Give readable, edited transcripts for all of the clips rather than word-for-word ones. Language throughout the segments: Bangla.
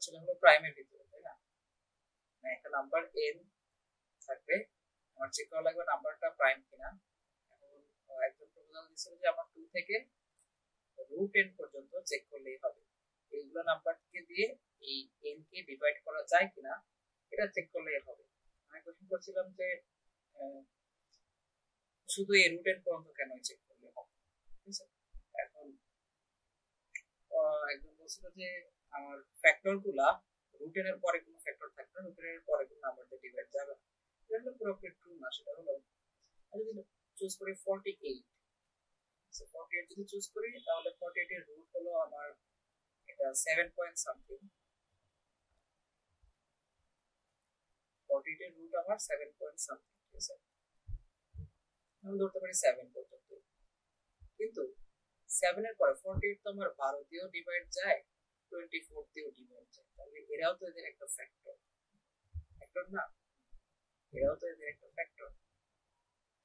করছিলাম হলো প্রাইমের ভিতরে, তাই না? মানে একটা নাম্বার n থাকবে, আমার চেক করা লাগবে নাম্বারটা প্রাইম কিনা। এখন একজন প্রপোজাল দিয়েছিল যে আমার 2 থেকে রুট n পর্যন্ত চেক করলেই হবে। এইগুলো নাম্বারকে দিয়ে এই n কে ডিভাইড করা যায় কিনা এটা চেক করলেই হবে। আমি কোশ্চেন করছিলাম যে শুধু এই রুট n পর্যন্ত কেন চেক করলে হবে, ঠিক আছে? এখন একজন বলছিল যে আমার ফ্যাক্টর গুলা রুট n এর পরে কোনো ফ্যাক্টর থাকবে না, রুট n এর পরে কোনো নাম্বার দিয়ে ডিভাইড যাবে না। এটা হলো পুরোপুরি ট্রু না। সেটা হলো আমি যদি চুজ করি 48, 48 যদি চুজ করি তাহলে 48 এর রুট হলো আমার এটা 7 পয়েন্ট সামথিং। 48 এর রুট আমার 7 পয়েন্ট সামথিং, ঠিক আছে? আমি ধরতে পারি 7 পর্যন্ত। কিন্তু 7 এর পরে 48 তো আমার 12 দিয়েও ডিভাইড যায়, 24 দিয়েও ডিভাইড যায়, তাহলে এরাও তো এদের একটা ফ্যাক্টর, ফ্যাক্টর না? এরাও তো এদের একটা ফ্যাক্টর।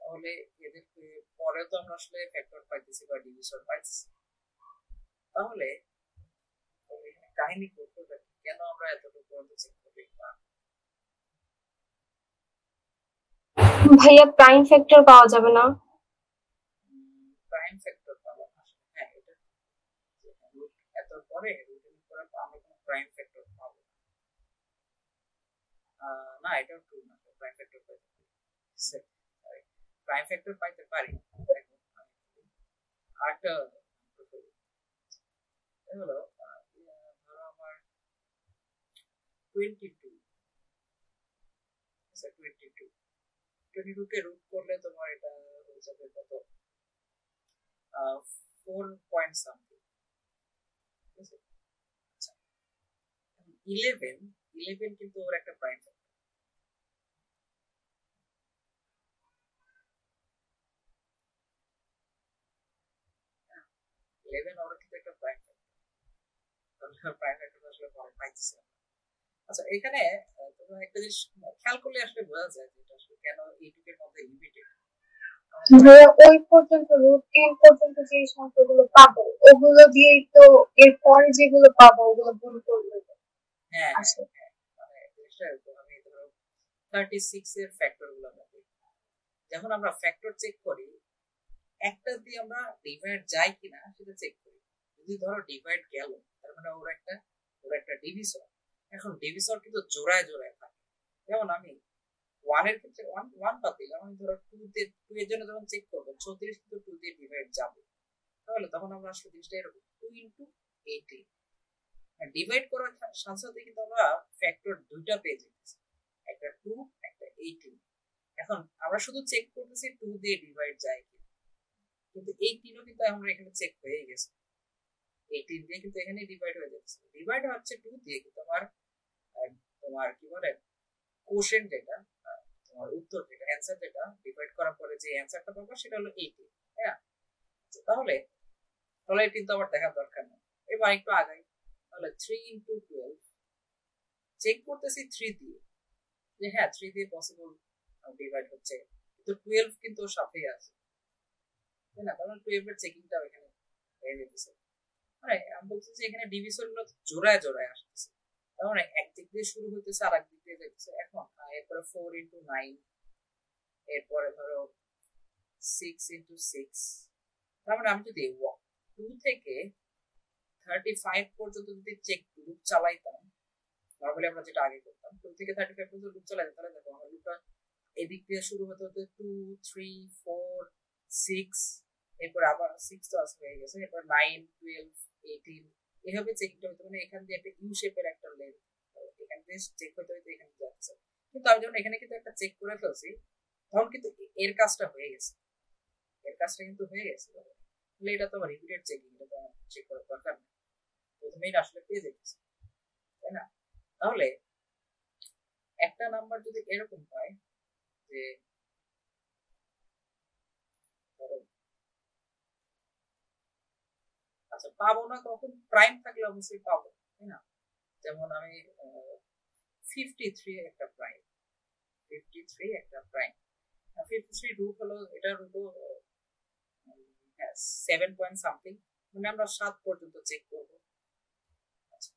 তাহলে এদেরকে পরে তো আমরা আসলে ফ্যাক্টর পাইতেছি বা ডিভিশন পাইতেছি। তাহলে কাহিনী করতে কেন আমরা এতটুকু পর্যন্ত চেক করি না? ভাইয়া প্রাইম ফ্যাক্টর পাওয়া যাবে না? প্রাইম ফ্যাক্টর পাবো না। হ্যাঁ, এটা রুট এত পরে রুটের পরে আমরা কোনো প্রাইম ফ্যাক্টর পাবো না। এটাও ট্রু না, প্রাইম ফ্যাক্টর পাইতে পারি, প্রাইম ফ্যাক্টর পাইতে পারি। আরেকটা হলো ধরো আমার 22, 22 কে রুট করলে তোমার এটা হয়ে যাবে কত, 4 পয়েন্ট সামথিং, ঠিক আছে? আচ্ছা, 11 কিন্তু ওর একটা প্রাইম ফ্যাক্টর। 11 ওর কিন্তু একটা প্রাইম ফ্যাক্টর, প্রাইম ফ্যাক্টর আসলে পরে পাইতেছি না। আচ্ছা, এখানে তোমরা একটা জিনিস খেয়াল করলে আসলে বোঝা যায় যে এটা আসলে কেন এইটুকের মধ্যে লিমিটেড। ভাইয়া ওই পর্যন্ত রুট এন পর্যন্ত যে সংখ্যাগুলো পাবো ওগুলো দিয়েই তো এর পরে যেগুলো পাবো ওগুলো গুণ করলে হ্যাঁ হ্যাঁ আসে। হ্যাঁ, মানে জিনিসটা এরকম। আমি ধরো 36 এর ফ্যাক্টর গুলো আমরা দেখি, যখন আমরা ফ্যাক্টর চেক করি একটা দিয়ে আমরা ডিভাইড যায় কিনা সেটা চেক করি। যদি ধরো ডিভাইড গেল তার মানে ওর একটা ডিভিশন। এখন ডিভিশন কিন্তু জোড়ায় জোড়ায় থাকে। যেমন আমি ওয়ান এর ক্ষেত্রে ওয়ান ওয়ান বাদ দিলাম, আমি ধরো টু এর জন্য যখন চেক করবো 34 কিন্তু 2 দিয়ে ডিভাইড যাবে। তাহলে তখন আমরা আসলে জিনিসটা এরকম 2 ইন্টু 18 ডিভাইড করার সাথে সাথে কিন্তু আমরা ফ্যাক্টর দুইটা পেয়ে যেতেছি, একটা 2 একটা 18। এখন আমরা শুধু চেক করতেছি 2 দিয়ে ডিভাইড যায় কি, কিন্তু 18ও কিন্তু আমরা এখানে চেক হয়ে গেছে। 18 দিয়ে কিন্তু এখানে ডিভাইড হয়ে যাচ্ছে, ডিভাইড হচ্ছে 2 দিয়ে, কিন্তু আমার তোমার কি বলে কোশেন্ট যেটা, তোমার উত্তর যেটা অ্যান্সার যেটা ডিভাইড করার পরে যে অ্যান্সারটা পাবো সেটা হলো 18। হ্যাঁ, তাহলে তাহলে কিন্তু আবার দেখার দরকার নেই। এবার একটু আগাই, তাহলে 3 ইন্টু 12 চেক করতেছি 3 দিয়ে, যে হ্যাঁ 3 দিয়ে পসিবল ডিভাইড হচ্ছে, কিন্তু 12 কিন্তু ওর সাথেই আছে, তাই না? তাহলে 12 এর চেকিংটা এখানে হয়ে যেতেছে। মানে আমি বলছি যে এখানে ডিভিশন গুলো জোড়ায় জোড়ায় আসতেছে, তার মানে একদিক দিয়ে শুরু হইতেছে আর একদিক দিয়ে যাচ্ছে। এখন এরপরে 4 ইন্টু 9, এরপরে ধরো 6 ইন্টু 6। তার মানে আমি যদি 2 থেকে 35 পর্যন্ত যদি চেক লুপ চালাইতাম, নর্মালি আমরা যেটা আগে করতাম 2 থেকে 35 পর্যন্ত লুপ চালাইতাম, তাহলে দেখো আমার লুপটা এদিক দিয়ে শুরু হতে হতে 2 3 4 6, এরপর আবার 6 তো আসে হয়ে গেছে, এরপর 9 12 18 এভাবে চেকিংটা হতো। মানে এখান দিয়ে একটা ইউ শেপের একটা লেন্থ এখান দিয়ে চেক হতে হতে এখানে যাচ্ছে। কিন্তু আমি যখন এখানে কিন্তু একটা চেক করে ফেলছি তখন কিন্তু এর কাজটা হয়ে গেছে, এর কাজটা কিন্তু হয়ে গেছে। তাহলে এটা তো আমার রিপিটেড চেকিং, এটা তো আমার চেক করার দরকার নেই, প্রথমেই আসলে পেয়ে যেতেছে, তাই না? তাহলে একটা নাম্বার যদি এরকম হয় যে ধরো, আচ্ছা পাবো না কখন, প্রাইম থাকলে অবশ্যই পাবো, তাই না? যেমন আমি 53 একটা প্রাইম, 53 একটা প্রাইম। 53 রুট হলো, এটা রুট হ্যাঁ 7 পয়েন্ট সামথিং, মানে আমরা 7 পর্যন্ত চেক করবো। আচ্ছা,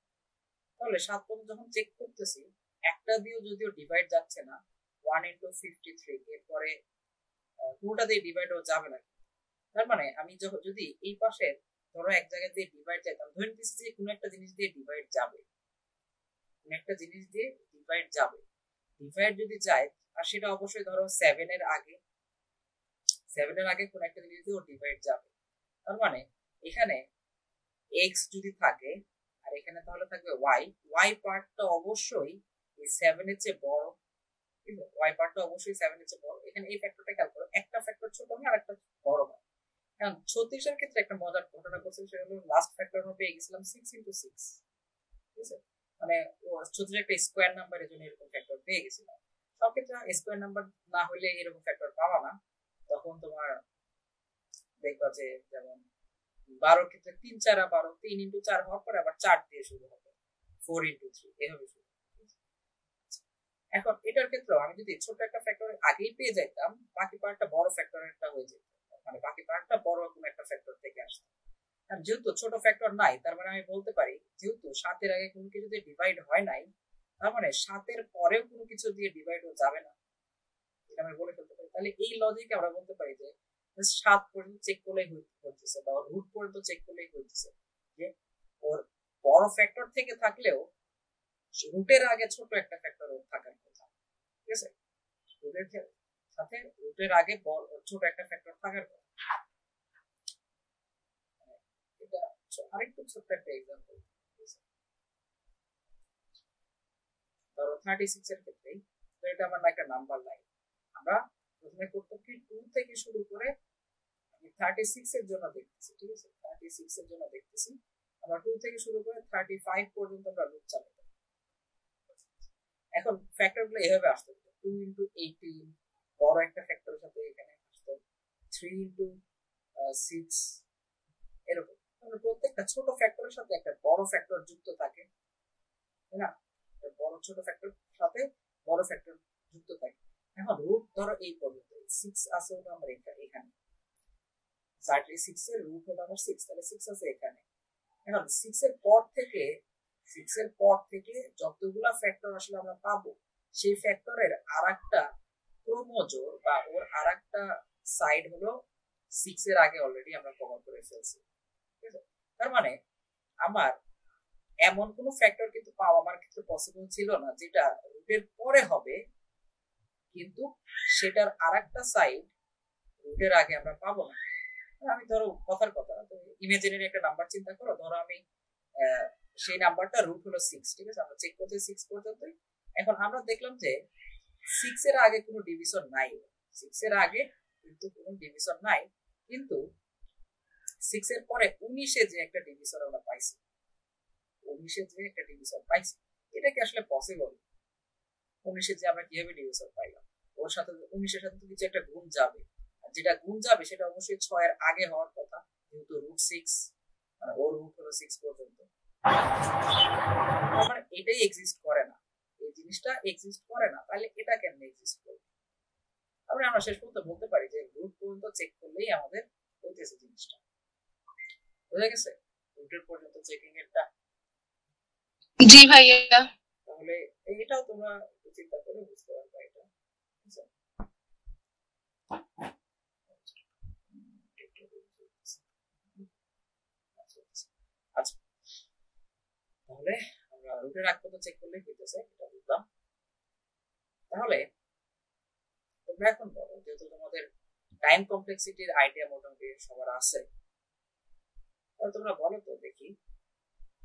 তাহলে 7 পর্যন্ত যখন চেক করতেছি একটা দিয়েও যদিও ডিভাইড যাচ্ছে না 1 × 53 এরপরে পুরোটা দিয়ে ডিভাইডও যাবে না। তার মানে আমি যখন যদি এই পাশে ধরো এক জায়গায় দিয়ে ডিভাইড যাইতাম, ধরে নিতেছি যে কোনো একটা জিনিস দিয়ে ডিভাইড যাবে, কোনো একটা জিনিস দিয়ে ডিভাইড যাবে, ডিভাইড যদি যায় আর সেটা অবশ্যই ধরো 7 এর আগে, 7 এর আগে কোনো একটা জিনিস দিয়ে ডিভাইড যাবে। তার মানে এখানে এক্স যদি থাকে আর এখানে তাহলে থাকবে ওয়াই, ওয়াই পার্টটা অবশ্যই এই 7 এর চেয়ে বড়, ঠিক আছে, ওয়াই পার্টটা অবশ্যই 7 এর চেয়ে বড়। এখানে এই ফ্যাক্টরটা খেয়াল করো, একটা ফ্যাক্টর ছোট হয় আর একটা বড় হয়। এখন 36 এর ক্ষেত্রে একটা মজার ঘটনা করছে, সেটা হলো লাস্ট ফ্যাক্টর আমরা পেয়ে গেছিলাম 6 × 6, ঠিক আছে, মানে 36 একটা স্কোয়ার নাম্বার, এর জন্য এরকম ফ্যাক্টর পেয়ে গেছিলাম। সব ক্ষেত্রে স্কোয়ার নাম্বার না হলে এরকম ফ্যাক্টর পাবা না, তখন তোমার দেখবা যে যেমন 12 ক্ষেত্রে 3 4 12, 3 × 4 হওয়ার পরে আবার 4 দিয়ে শুরু হবে, 4 × 3 এভাবে শুরু। এখন এটার ক্ষেত্রে আমি যদি ছোট একটা ফ্যাক্টর আগেই পেয়ে যাইতাম, বাকি পার্টটা বড় ফ্যাক্টরেরটা হয়ে যেত, মানে বাকি পার্টটা বড় কোনো একটা ফ্যাক্টর থেকে আসতো। আর যেহেতু ছোট ফ্যাক্টর নাই, তার মানে আমি বলতে পারি যেহেতু 7 এর আগে কোনো কিছু দিয়ে ডিভাইড হয় নাই, তার মানে 7 এর পরেও কোনো কিছু দিয়ে ডিভাইডও যাবে না, এটা আমি বলে ফেলতে পারি। তাহলে এই লজিকে আমরা বলতে পারি যে 7 পর্যন্ত চেক করলেই হইতেছে, বা রুট পর্যন্ত চেক করলেই হইতেছে, যে ওর বড় ফ্যাক্টর থেকে থাকলেও রুটের আগে ছোট একটা ফ্যাক্টর থাকার কথা, ঠিক আছে, রুটের সাথে রুটের আগে ছোট একটা ফ্যাক্টর থাকার কথা। এটা আরেকটু ছোট্ট একটা এক্সাম্পল, ধরো 36 এর ক্ষেত্রে এটা আমার একটা নাম্বার লাইন, আমরা প্রথমে করতে কি 2 থেকে শুরু করে 36 এর জন্য দেখতেছি, ঠিক আছে, 36 এর জন্য দেখতেছি আমরা 2 থেকে শুরু করে 35 পর্যন্ত আমরা লুপ চালাবো। এখন ফ্যাক্টর গুলো এভাবে আসতো, 2 × 18 বড় একটা ফ্যাক্টরের সাথে এখানে আসতো, 3 × 6 এরকম, মানে প্রত্যেকটা ছোট ফ্যাক্টরের সাথে একটা বড় ফ্যাক্টর যুক্ত থাকে, তাই না, বড় ছোট ফ্যাক্টর সাথে বড় ফ্যাক্টর যুক্ত থাকে। এখন রুট ধরো এই পর্যন্ত 6 আছে, ওটা আমরা এখানে 36 এর রুট হলো আমার 6, তাহলে 6 আছে এখানে। এখন 6 এর পর থেকে যতগুলা ফ্যাক্টর আসলে আমরা পাবো, সেই ফ্যাক্টরের আরেকটা ক্রমজোড় বা ওর আরেকটা সাইড হলো 6 এর আগে অলরেডি আমরা কভার করে ফেলছি, ঠিক আছে। তার মানে আমার এমন কোন ফ্যাক্টর কিন্তু পাওয়া আমার ক্ষেত্রে পসিবল ছিল না যেটা রুটের পরে হবে, কিন্তু সেটার আরেকটা সাইড রুটের আগে আমরা পাবো না। আমি ধরো কথার কথা ইমাজিনারি একটা নাম্বার চিন্তা করো, ধরো আমি সেই নাম্বারটা রুট হলো 6, ঠিক আছে, আমরা চেক করতে 6 পর্যন্ত। এখন আমরা দেখলাম যে 6 এর আগে কোনো ডিভিশন নাই, 6 এর আগে কিন্তু কোনো ডিভিশন নাই, কিন্তু 6 এর পরে 19 এ যে একটা ডিভিশন আমরা পাইছি, 19 এ যে একটা ডিভিশন পাইছি, এটা কি আসলে পসিবল? 19 এ যে আমরা কিভাবে ডিভিশন পাইলাম? ওর সাথে 19 এর সাথে তো কিছু একটা গুণ যাবে, আর যেটা গুণ যাবে সেটা অবশ্যই 6 এর আগে হওয়ার কথা, যেহেতু রুট 6, মানে ওর রুট হলো 6 পর্যন্ত। আমার এটাই এক্সিস্ট করে না, এই জিনিসটা এক্সিস্ট করে না, তাহলে এটা কেমনে এক্সিস্ট করবে? তাহলে আমরা শেষ পর্যন্ত বলতে পারি যে রুট পর্যন্ত চেক করলেই আমাদের হইতেছে জিনিসটা, বুঝা গেছে রুটের পর্যন্ত চেকিং এরটা? জি ভাইয়া। তাহলে এটাও তোমরা চিন্তা করে বুঝতে পারবে এটা, আচ্ছা। তাহলে আমরা রুটের আগ পর্যন্ত চেক করলেই হইতেছে, এটা বুঝলাম। তাহলে তোমরা এখন বলো, যেহেতু তোমাদের টাইম কমপ্লেক্সিটির আইডিয়া মোটামুটি সবার আছে, তাহলে তোমরা বলো তো দেখি,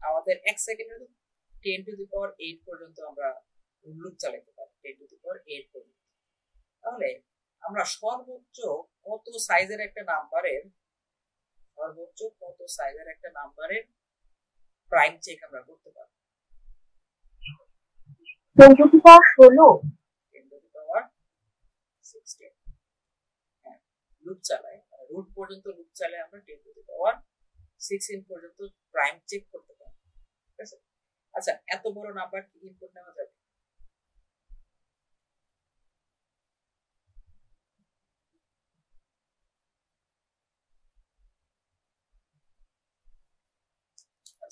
আমাদের 1 সেকেন্ডে 10⁸ পর্যন্ত আমরা লুপ চালাতে পারি, 10⁸ পর্যন্ত। তাহলে আমরা সর্বোচ্চ কত সাইজের একটা প্রাইম চেক আমরা করতে পারবো? 10⁻16 লুপ চালাই, রুট পর্যন্ত লুপ চালাই আমরা 10⁻16 পর্যন্ত প্রাইম চেক করতে পারবো, ঠিক আছে। আচ্ছা, এত বড় নাম্বার কি ইনপুট নেওয়া যাবে?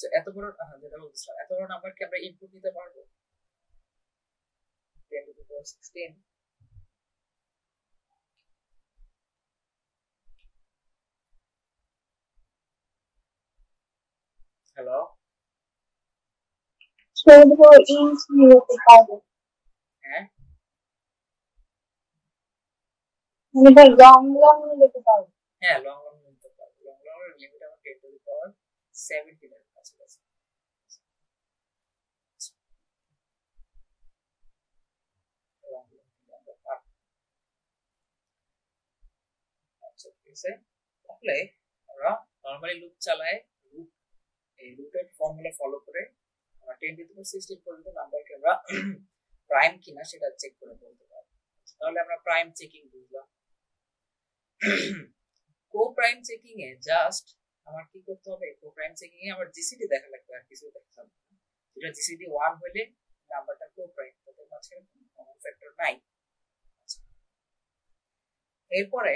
আচ্ছা এত বড় যেটা বলছিলাম এত বড় নাম্বার কি আমরা ইনপুট নিতে পারবো 10 to the power 16 হ্যালো শুধু ইঞ্চ নিতে পারবো হ্যাঁ মানে ভাই লং লং নিতে পারবো হ্যাঁ লং লং নিতে পারবো লং লং এর লিমিট আমার 10 to the power 17 এর কাছাকাছি long long নিলে আমরা পারবো। আচ্ছা ঠিক আছে তাহলে আমরা নরমালি লুপ চালাই লুপ এই লুপের ফর্মুলা ফলো করে আমরা 10 to the power 16 পর্যন্ত নাম্বারকে আমরা প্রাইম কিনা সেটা চেক করে বলতে পারবো তাহলে আমরা প্রাইম চেকিং বুঝলাম কো প্রাইম চেকিং এ জাস্ট আমার কি করতে হবে কো প্রাইম চেকিং এ আমার জিসিডি দেখা লাগবে আর কিছু দেখা যাবে না যেটা জিসিডি 1 হলে নাম্বারটা কো প্রাইম তাদের মাঝখানে কোনো কমন ফ্যাক্টর নাই এরপরে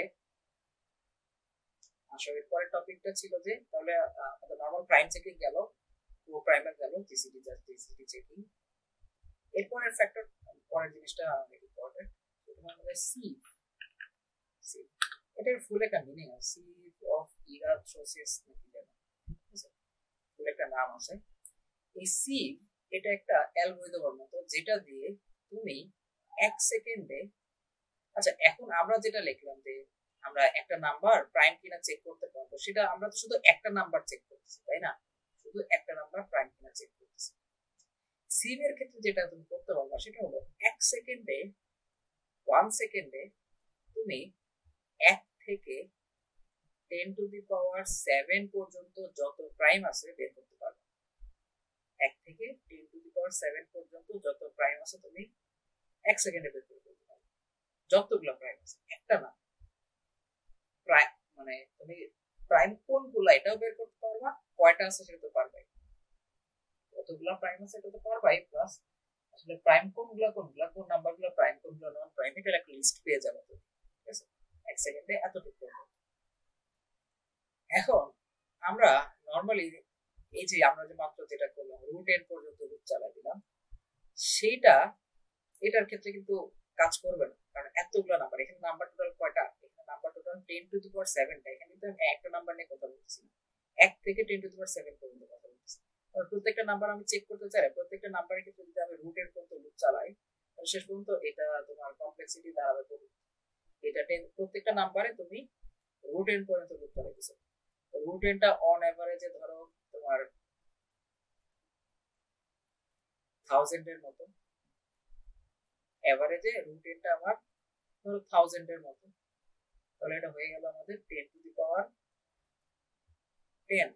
আসলে পরের টপিকটা ছিল যে তাহলে আমাদের নরমাল প্রাইম চেকিং গেল কো প্রাইমার গেল জিসিডি জাস্ট জিসিডি চেকিং এরপরের ফ্যাক্টর পরের জিনিসটা অনেক ইম্পর্টেন্ট সেটা আমাদের সিভ সিভ এটার ফুল একটা মিনিং আছে সিভ অফ ইরাথ্রোসিস নাকি যেন ফুল একটা নাম আছে এই সিভ এটা একটা অ্যালগরিদমের মতো যেটা দিয়ে তুমি 1 সেকেন্ডে আচ্ছা এখন আমরা যেটা লিখলাম যে আমরা একটা নাম্বার প্রাইম কিনা চেক করতে পারবো সেটা আমরা তো শুধু একটা নাম্বার চেক করতেছি তাই না শুধু একটা নাম্বার প্রাইম কিনা চেক করতেছি সিভ এর ক্ষেত্রে যেটা তুমি করতে পারবা সেটা হলো 1 সেকেন্ডে 1 সেকেন্ডে তুমি 1 থেকে 10 to the power 7 পর্যন্ত যত প্রাইম আছে বের করতে পারবে 1 থেকে 10 to the power 7 পর্যন্ত যত প্রাইম আছে তুমি 1 সেকেন্ডে বের করতে পারবে যতগুলো প্রাইম আছে একটা না প্রাইম মানে তুমি প্রাইম কোনগুলো এটাও বের করতে পারবা কয়টা আছে সেটা তো পারবে কতগুলো প্রাইম আছে এটা তো পারবাই প্লাস আসলে প্রাইম কোনগুলো কোন নাম্বারগুলো প্রাইম কোনগুলো নন প্রাইম এটা একটা লিস্ট পেয়ে যাবে তো ঠিক আছে 1 সেকেন্ডে এতটুকু এখন আমরা নরমালি এই যে আমরা যে মাত্র যেটা করলাম রুট এন পর্যন্ত লুপ চালাই দিলাম সেটা এটার ক্ষেত্রে কিন্তু কাজ করবে না কারণ এতগুলো নাম্বার এখানে নাম্বার টোটাল কয়টা এখানে number total 10 to the power 7 টা এখানে কিন্তু আমি একটা নাম্বার নিয়ে কথা বলতেছি 1 থেকে 10 to the power 7 পর্যন্ত কথা বলতেছি আর প্রত্যেকটা নাম্বার আমি চেক করতে চাই প্রত্যেকটা নাম্বারের ক্ষেত্রে যদি আমি রুট এন পর্যন্ত লুপ চালাই তাহলে শেষ পর্যন্ত এটা তোমার কমপ্লেক্সিটি দাঁড়াবে এটা প্রত্যেকটা নাম্বারে তুমি রুট এন পর্যন্ত লুপ চালাইতেছো রুট এনটা অন এভারেজে ধরো তোমার 1000 এর মতো এভারেজে রুট এনটা আমার ধরো 1000 এর মতো তাহলে এটা হয়ে গেল আমাদের 10 to the power 10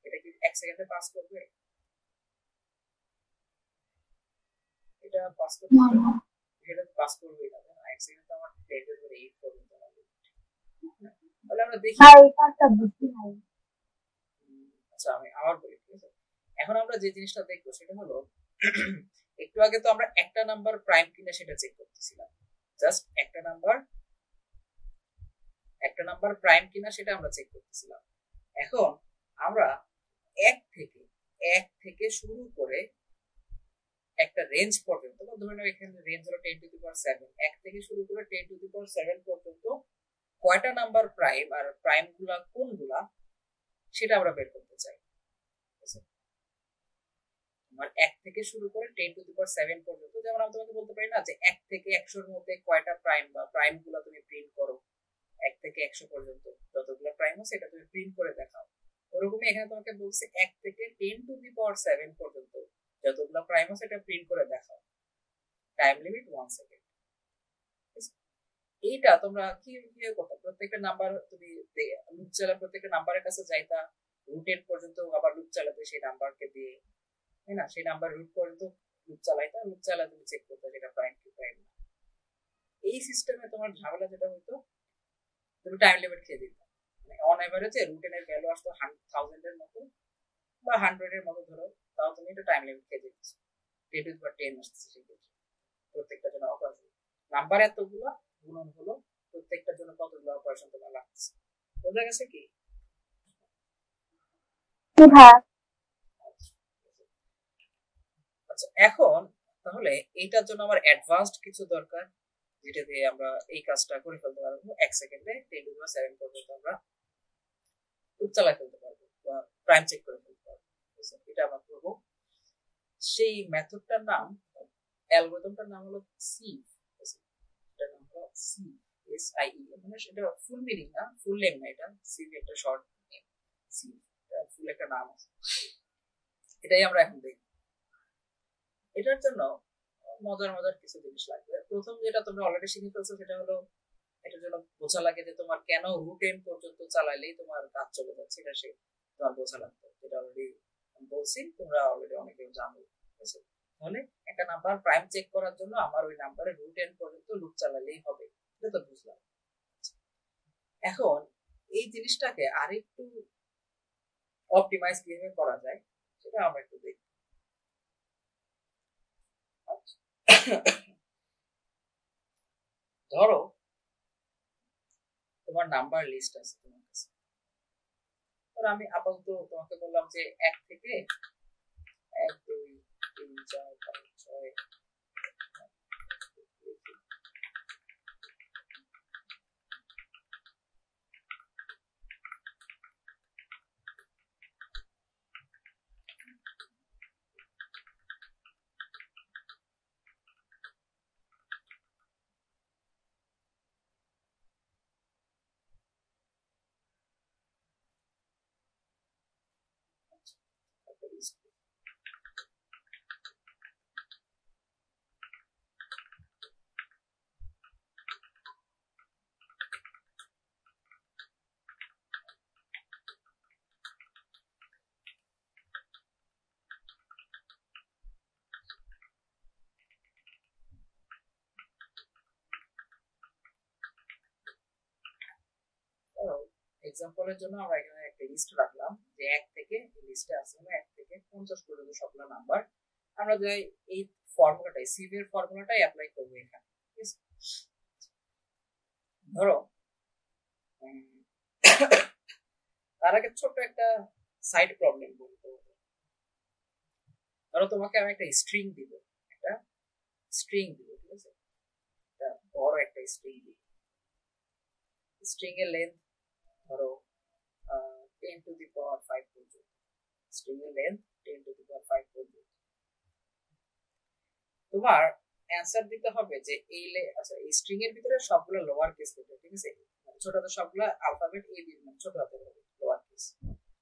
এটা কি 1 সেকেন্ডে পাস করবে এটা পাস করবে এটা পাস করবে না 1 সেকেন্ডে আমার 10 এর উপরে 8 পর্যন্ত হবে তাহলে আমরা দেখি এটা বুঝতে নাই আচ্ছা আমি আবার বলি ঠিক আছে এখন আমরা যে জিনিসটা দেখবো সেটা হলো একটু আগে তো আমরা একটা নাম্বার প্রাইম কিনা সেটা চেক করতেছিলাম জাস্ট একটা নাম্বার প্রাইম কিনা সেটা আমরা চেক করতেছিলাম এখন আমরা এক থেকে শুরু করে একটা রেঞ্জ পর্যন্ত ধরে নাও এখানে রেঞ্জ হলো 10 to the power 7 এক থেকে শুরু করে 10 to the power 7 পর্যন্ত কয়টা নাম্বার প্রাইম আর প্রাইম গুলা কোনগুলা সেটা আমরা বের করতে চাই আমার 1 থেকে শুরু করে 10 to the power 7 পর্যন্ত যেমন আমি তোমাকে বলতে পারি না যে 1 থেকে 100 এর মধ্যে কয়টা প্রাইম বা প্রাইম গুলো তুমি প্রিন্ট করো 1 থেকে 100 পর্যন্ত যতগুলো প্রাইম আছে এটা তুমি প্রিন্ট করে দেখাও ওরকমই এখানে তোমাকে বলছে 1 থেকে 10 to the power 7 পর্যন্ত যতগুলো প্রাইম আছে এটা প্রিন্ট করে দেখাও টাইম লিমিট 1 সেকেন্ড এইটা তোমরা কি করতে প্রত্যেকটা নাম্বার তুমি লুপ চালা প্রত্যেকটা নাম্বারের কাছে যাইতা রুট এন্ড পর্যন্ত আবার লুপ চালাতে সেই নাম্বারকে দিয়ে তাই না সেই নাম্বার রুট পর্যন্ত লুপ চালাইতা লুপ চালা তুমি চেক করতে যেটা প্রাইম কি প্রাইম না এই সিস্টেমে তোমার ঝামেলা যেটা হইতো তুমি টাইম লিমিট খেয়ে দিতে মানে অন এভারেজে রুট এর ভ্যালু আসতো 1000 এর মতো বা 100 এর মতো ধরো তাও তুমি এটা টাইম লিমিট খেয়ে দিচ্ছ 10 to the power 10 আসছে সেই ক্ষেত্রে প্রত্যেকটা জন্য অপারেশন নাম্বার এতগুলো গুণন হলো প্রত্যেকটার জন্য কতগুলো অপারেশন তোমার লাগছে বোঝা গেছে কি হ্যাঁ আচ্ছা, এখন তাহলে এইটার জন্য আমার অ্যাডভান্সড কিছু দরকার, যেটা দিয়ে আমরা এই কাজটা করে ফেলতে পারবো 1 সেকেন্ডে 10⁻7 পর্যন্ত আমরা লুপ চালাই ফেলতে পারবো বা প্রাইম চেক করে ফেলতে পারবো। এটা আমরা করবো। সেই মেথডটার নাম, অ্যালগরিদমটার নাম হলো সিভ। এটার নাম হলো সিভ, SIE, মানে সেটা ফুল মিনিং না, ফুল নেম না, এটা সিভ একটা শর্ট নেম। সিভ ফুল একটা নাম আছে। এটাই আমরা এখন দেখব। এটার জন্য মজার মজার কিছু জিনিস লাগবে। প্রথম যেটা তোমরা অলরেডি শিখে ফেলছো সেটা হলো এটার জন্য বোঝা লাগে যে তোমার কেন রুট এন্ড পর্যন্ত চালাইলেই তোমার কাজ চলে যাচ্ছে, এটা সে তোমার বোঝা লাগবে। যেটা অলরেডি বলছি, তোমরা অলরেডি অনেকেও জানো। ঠিক আছে, তাহলে একটা নাম্বার প্রাইম চেক করার জন্য আমার ওই নাম্বারে রুট এন্ড পর্যন্ত লুপ চালালেই হবে, এটা তো বুঝলাম। এখন এই জিনিসটাকে আরেকটু অপটিমাইজ কিভাবে করা যায় সেটা আমরা একটু দেখি। ধরো তোমার নাম্বার লিস্ট আছে তোমার কাছে। ধরো আমি আপাতত তোমাকে বললাম যে 1 থেকে 1 2 3 4 5 6। এক্সাম্পলের জন্য আমরা এখানে একটা লিস্ট রাখলাম যে 1 থেকে, লিস্টে আছে 1 থেকে 50 পর্যন্ত সবগুলো নাম্বার। আমরা যাই এই ফর্মুলাটাই, সিভ এর ফর্মুলাটাই অ্যাপ্লাই করব এখানে। ঠিক আছে, ধরো তার আগে ছোট একটা সাইড প্রবলেম বলতে। ধরো তোমাকে আমি একটা স্ট্রিং দিব, একটা স্ট্রিং দিব। ঠিক আছে, একটা বড় একটা স্ট্রিং দিব। স্ট্রিং এর লেন্থ ধরো 10 টু দি পাওয়ার 5 পর্যন্ত। স্ট্রিং এর লেন্থ 10 টু দি পাওয়ার 5 পর্যন্ত। তোমার অ্যানসার দিতে হবে যে এই আচ্ছা এই স্ট্রিং এর ভিতরে সবগুলো লোয়ার কেস লেটার। ঠিক আছে, ছোট হাতের সবগুলো আলফাবেট এ দিয়ে, মানে ছোট হাতের হবে লোয়ার কেস।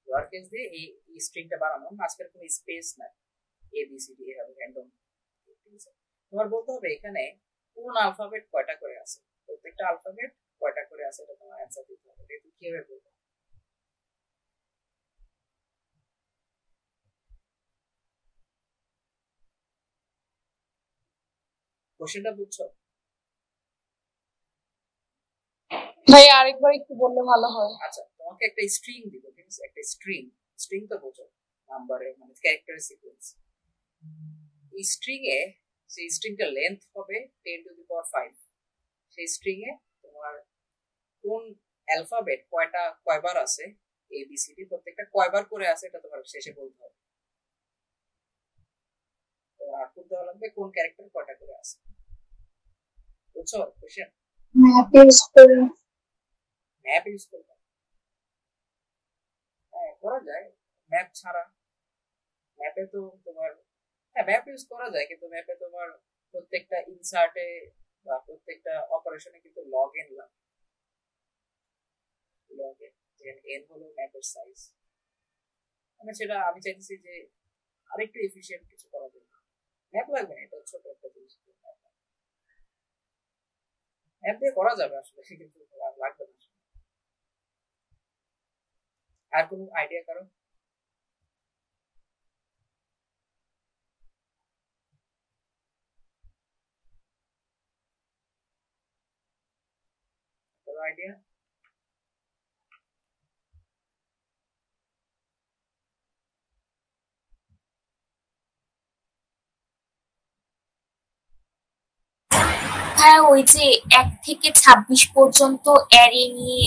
লোয়ার কেস দিয়ে এই স্ট্রিংটা বানানো, মাঝখানে কোনো স্পেস নাই, এ বি সি ডি এভাবে র্যান্ডম। ঠিক আছে, তোমার বলতে হবে এখানে কোন আলফাবেট কয়টা করে আছে, প্রত্যেকটা আলফাবেট কয়টা করে আছে, এটা তোমার অ্যানসার দিতে হবে। এটা কিভাবে বলবো? কোশ্চেনটা বুঝছো? ভাই আরেকবার একটু বললে ভালো হয়। আচ্ছা, তোমাকে একটা স্ট্রিং দিব। ঠিক আছে, একটা স্ট্রিং, স্ট্রিং তো বোঝো, নাম্বারে মানে ক্যারেক্টার সিকোয়েন্স। এই স্ট্রিং এ সেই স্ট্রিংটার লেন্থ হবে 10 টু দি পাওয়ার 5। সেই স্ট্রিং এ তোমার কোন অ্যালফাবেট কয়বার আছে, এ বি সি ডি প্রত্যেকটা কয়বার করে আছে, এটা তোমার শেষে বলতে হবে। তোমার আউটপুট দেওয়া লাগবে কোন ক্যারেক্টার কয়টা করে আছে। বুঝছো কোশ্চেন? ম্যাপ ইউজ করে। ম্যাপ ইউজ করবে? হ্যাঁ, করা যায় ম্যাপ ছাড়া। ম্যাপে তো তোমার, হ্যাঁ ম্যাপ ইউজ করা যায়, কিন্তু ম্যাপে তোমার প্রত্যেকটা ইনসার্টে বা প্রত্যেকটা অপারেশনে কিন্তু লগ এন লাগে। লগ এন, এন হলো ম্যাপের সাইজ। মানে সেটা আমি চাইতেছি যে আরেকটু এফিশিয়েন্ট কিছু করা যায়। ম্যাপ লাগবে না, এটা ছোট একটা জিনিস। ম্যাপ দিয়ে করা যাবে আসলে, কিন্তু লাগবে না। আর কোনো আইডিয়া কারো? কোনো আইডিয়া? হ্যাঁ, ওই যে 1 থেকে 26 পর্যন্ত অ্যারে নিয়ে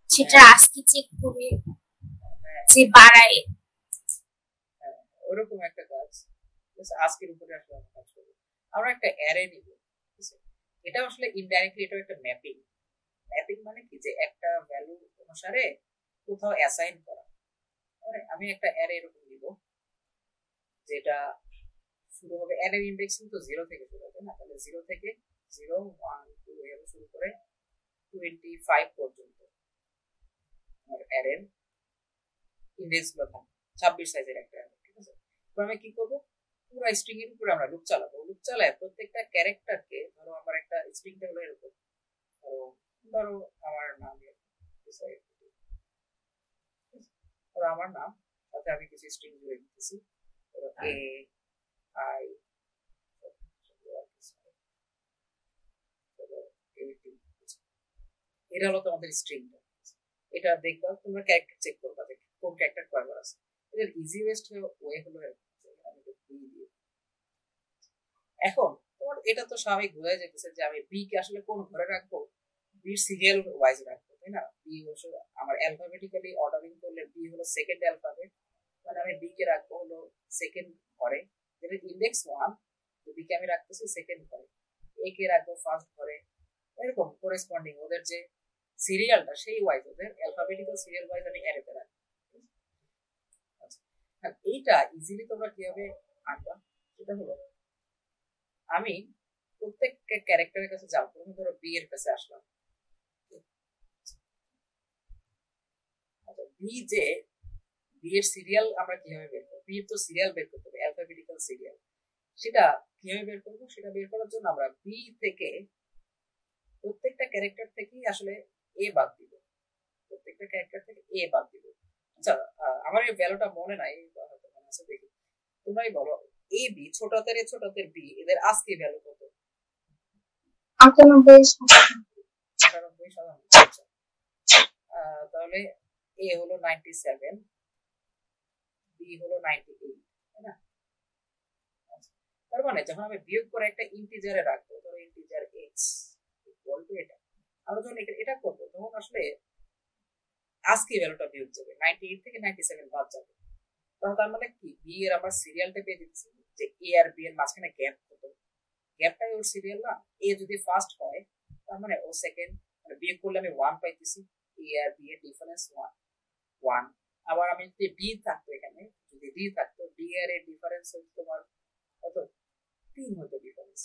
সেটা আজকে চেক করে যে বাড়ায়। হ্যাঁ, ওরকম একটা কাজ। আজকের উপরে আসলে আমরা কাজ করবো। আমরা একটা অ্যারে নিব, ঠিক আছে? এটা আসলে ইনডাইরেক্টলি এটা একটা ম্যাপিং। ম্যাপিং মানে কি, যে একটা ভ্যালু অনুসারে কোথাও অ্যাসাইন করা। মানে আমি একটা অ্যারে এরকম নিব, যেটা শুরু হবে, অ্যারে ইন্ডেক্স কিন্তু 0 থেকে শুরু হবে না, তাহলে 0 থেকে 0 1 2 এভাবে শুরু করে 25 পর্যন্ত আমার অ্যারের ইন্ডেক্স গুলো থাকবে। 26 সাইজের একটা অ্যারে, ঠিক আছে? তো আমি কি করব, পুরো স্ট্রিং এর উপরে আমরা লুপ চালাবো। লুপ চালায় প্রত্যেকটা ক্যারেক্টারকে, ধরো আমার একটা স্ট্রিংটা হলো এরকম, ধরো আমার নাম, ধরো আমার নাম, সাথে আমি কিছু স্ট্রিং জুড়ে দিতেছি, ধরো এ আই, এটা হলো তোমাদের স্ট্রিংটা। এটা দেখবা, তোমরা ক্যারেক্টার চেক করবা যে কোন ক্যারেক্টার কয়বার আছে। এটার ইজিয়েস্ট ওয়ে হলো এখন তোমার এটা তো স্বাভাবিক বোঝা যেতেছে যে আমি বি কে আসলে কোন ঘরে রাখবো, বি সিরিয়াল ওয়াইজ রাখবো, তাই না? বি হচ্ছে আমার অ্যালফাবেটিক্যালি অর্ডারিং করলে বি হলো সেকেন্ড অ্যালফাবেট, মানে আমি বি কে রাখবো হলো সেকেন্ড ঘরে, যেটা ইন্ডেক্স 1, তো বি কে আমি রাখতেছি সেকেন্ড ঘরে, এ কে রাখবো ফার্স্ট ঘরে, এরকম করেসপন্ডিং ওদের যে সিরিয়ালটা সেই ওয়াইজ, ওদের অ্যালফাবেটিক্যাল সিরিয়াল ওয়াইজ আমি অ্যারেতে রাখবো। আচ্ছা, এইটা ইজিলি তোমরা কিভাবে আনবা, সেটা হলো আমি প্রত্যেক ক্যারেক্টারের কাছে যাবো। প্রথমে ধরো বি এর কাছে আসলাম, বি যে বি এর সিরিয়াল আমরা কিভাবে বের করবো, বি এর তো সিরিয়াল বের করতে হবে, অ্যালফাবেটিক্যাল সিরিয়াল, সেটা কিভাবে বের করবো? সেটা বের করার জন্য আমরা বি থেকে প্রত্যেকটা ক্যারেক্টার থেকেই আসলে এ বাদ দিব, প্রত্যেকটা ক্যারেক্টার থেকে এ বাদ দিব। আচ্ছা, আমার এই ভ্যালুটা মনে নাই, হয়তো মনে আছে, দেখি তোমরাই বলো। এ বি, ছোট হাতের এ ছোট হাতের বি, এদের আজকে ভ্যালু কত? 98 97। আচ্ছা, তাহলে এ হলো 97, বি হলো 98, তাই না? তার মানে যখন আমি বিয়োগ করে একটা ইন্টিজারে রাখবো, ধরো ইন্টিজার এক্স ইকুয়াল টু এটা, আমরা যখন এটা করবো তখন আসলে আজকে ভ্যালুটা বিয়োগ যাবে, 98 থেকে 97 বাদ যাবে। তাহলে তার মানে কি, বি এর আমরা সিরিয়ালটা পেয়ে দিচ্ছি, যে এ আর বি এর মাঝখানে গ্যাপ কত, গ্যাপটাই ওর সিরিয়াল না। এ যদি ফার্স্ট হয় তার মানে ও সেকেন্ড, মানে বিয়োগ করলে আমি 1 পাইতেছি, এ আর বি এর ডিফারেন্স 1। আবার আমি যদি ডি থাকতো, এখানে যদি ডি থাকতো, ডি এর ডিফারেন্স হচ্ছে তোমার কত, 3 হতো ডিফারেন্স।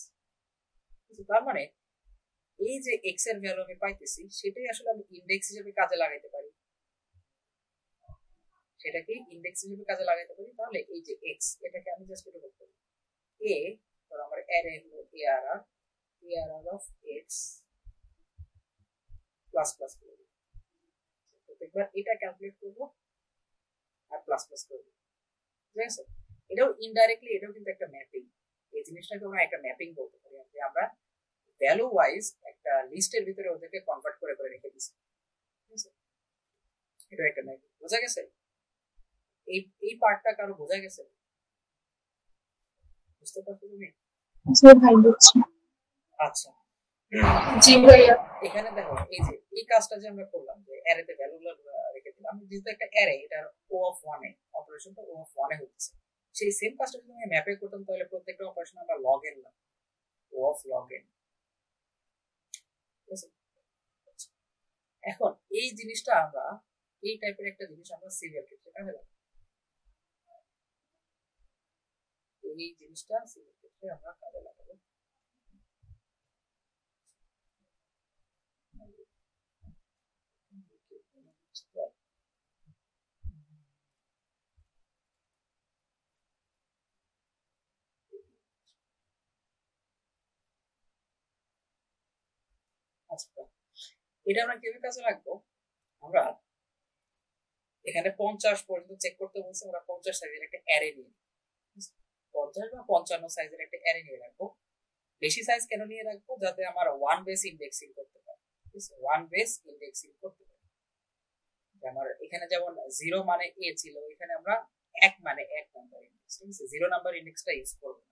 তার মানে এই যে এক্স এর ভ্যালু আমি পাইতেছি, সেটাই আসলে আমি ইন্ডেক্স হিসেবে কাজে লাগাইতে পারি, সেটাকে ইন্ডেক্স হিসেবে কাজে লাগাইতে পারি। তাহলে এই যে এক্স, এটাকে আমি জাস্ট এটা করতে পারি এ, ধরো আমার অ্যারে হলো এ আর আর অফ এক্স প্লাস প্লাস করে দিই, প্রত্যেকবার এটা ক্যালকুলেট করবো আর প্লাস প্লাস করবো, ঠিক আছে? এটাও ইনডাইরেক্টলি, এটাও কিন্তু একটা ম্যাপিং। এই জিনিসটাকে আমরা একটা ম্যাপিং বলতে পারি, যে আমরা ভ্যালু ওয়াইজ একটা লিস্টের ভিতরে ওদেরকে কনভার্ট করে করে রেখে দিচ্ছি, ঠিক আছে? এটা একটা ম্যাপিং। বোঝা গেছে? এই পার্টটা কারো বোঝা গেছে? বুঝতে পারছো তুমি? জি ভাই, বুঝছি। আচ্ছা, জি ভাইয়া। এখানে দেখো, এই যে এই কাজটা যে আমরা করলাম, যে অ্যারেতে ভ্যালুগুলো রেখে দিলাম, যেহেতু একটা অ্যারে, এটার ও অফ 1 এ অপারেশনটা ও অফ 1 এ হচ্ছে, সেই সেম কাজটা যদি আমি ম্যাপে করতাম, তাহলে প্রত্যেকটা অপারেশন আমরা লগ এন না, ও অফ লগ এন। এখন এই জিনিসটা আমরা, এই টাইপের একটা জিনিস আমরা সিরিয়াল ক্ষেত্রে কাজে লাগাবো, এই জিনিসটা সিরিয়াল ক্ষেত্রে আমরা কাজে লাগাবো। আচ্ছা, এটা আমরা কিভাবে কাজে রাখবো? আমরা এখানে 50 পর্যন্ত চেক করতে বলছি, আমরা 50 সাইজের একটা অ্যারে নিয়ে, 50 বা 55 সাইজের একটা অ্যারে নিয়ে রাখবো। বেশি সাইজ কেন নিয়ে রাখবো? যাতে আমার ওয়ান বেস ইন্ডেক্সিং করতে পারে, ঠিক আছে? ওয়ান বেস ইন্ডেক্সিং করতে পারে। আমার এখানে যেমন 0 মানে এ ছিল, এখানে আমরা 1 মানে 1 নাম্বার ইন্ডেক্স, ঠিক আছে? 0 নাম্বার ইন্ডেক্সটা ইউজ করবো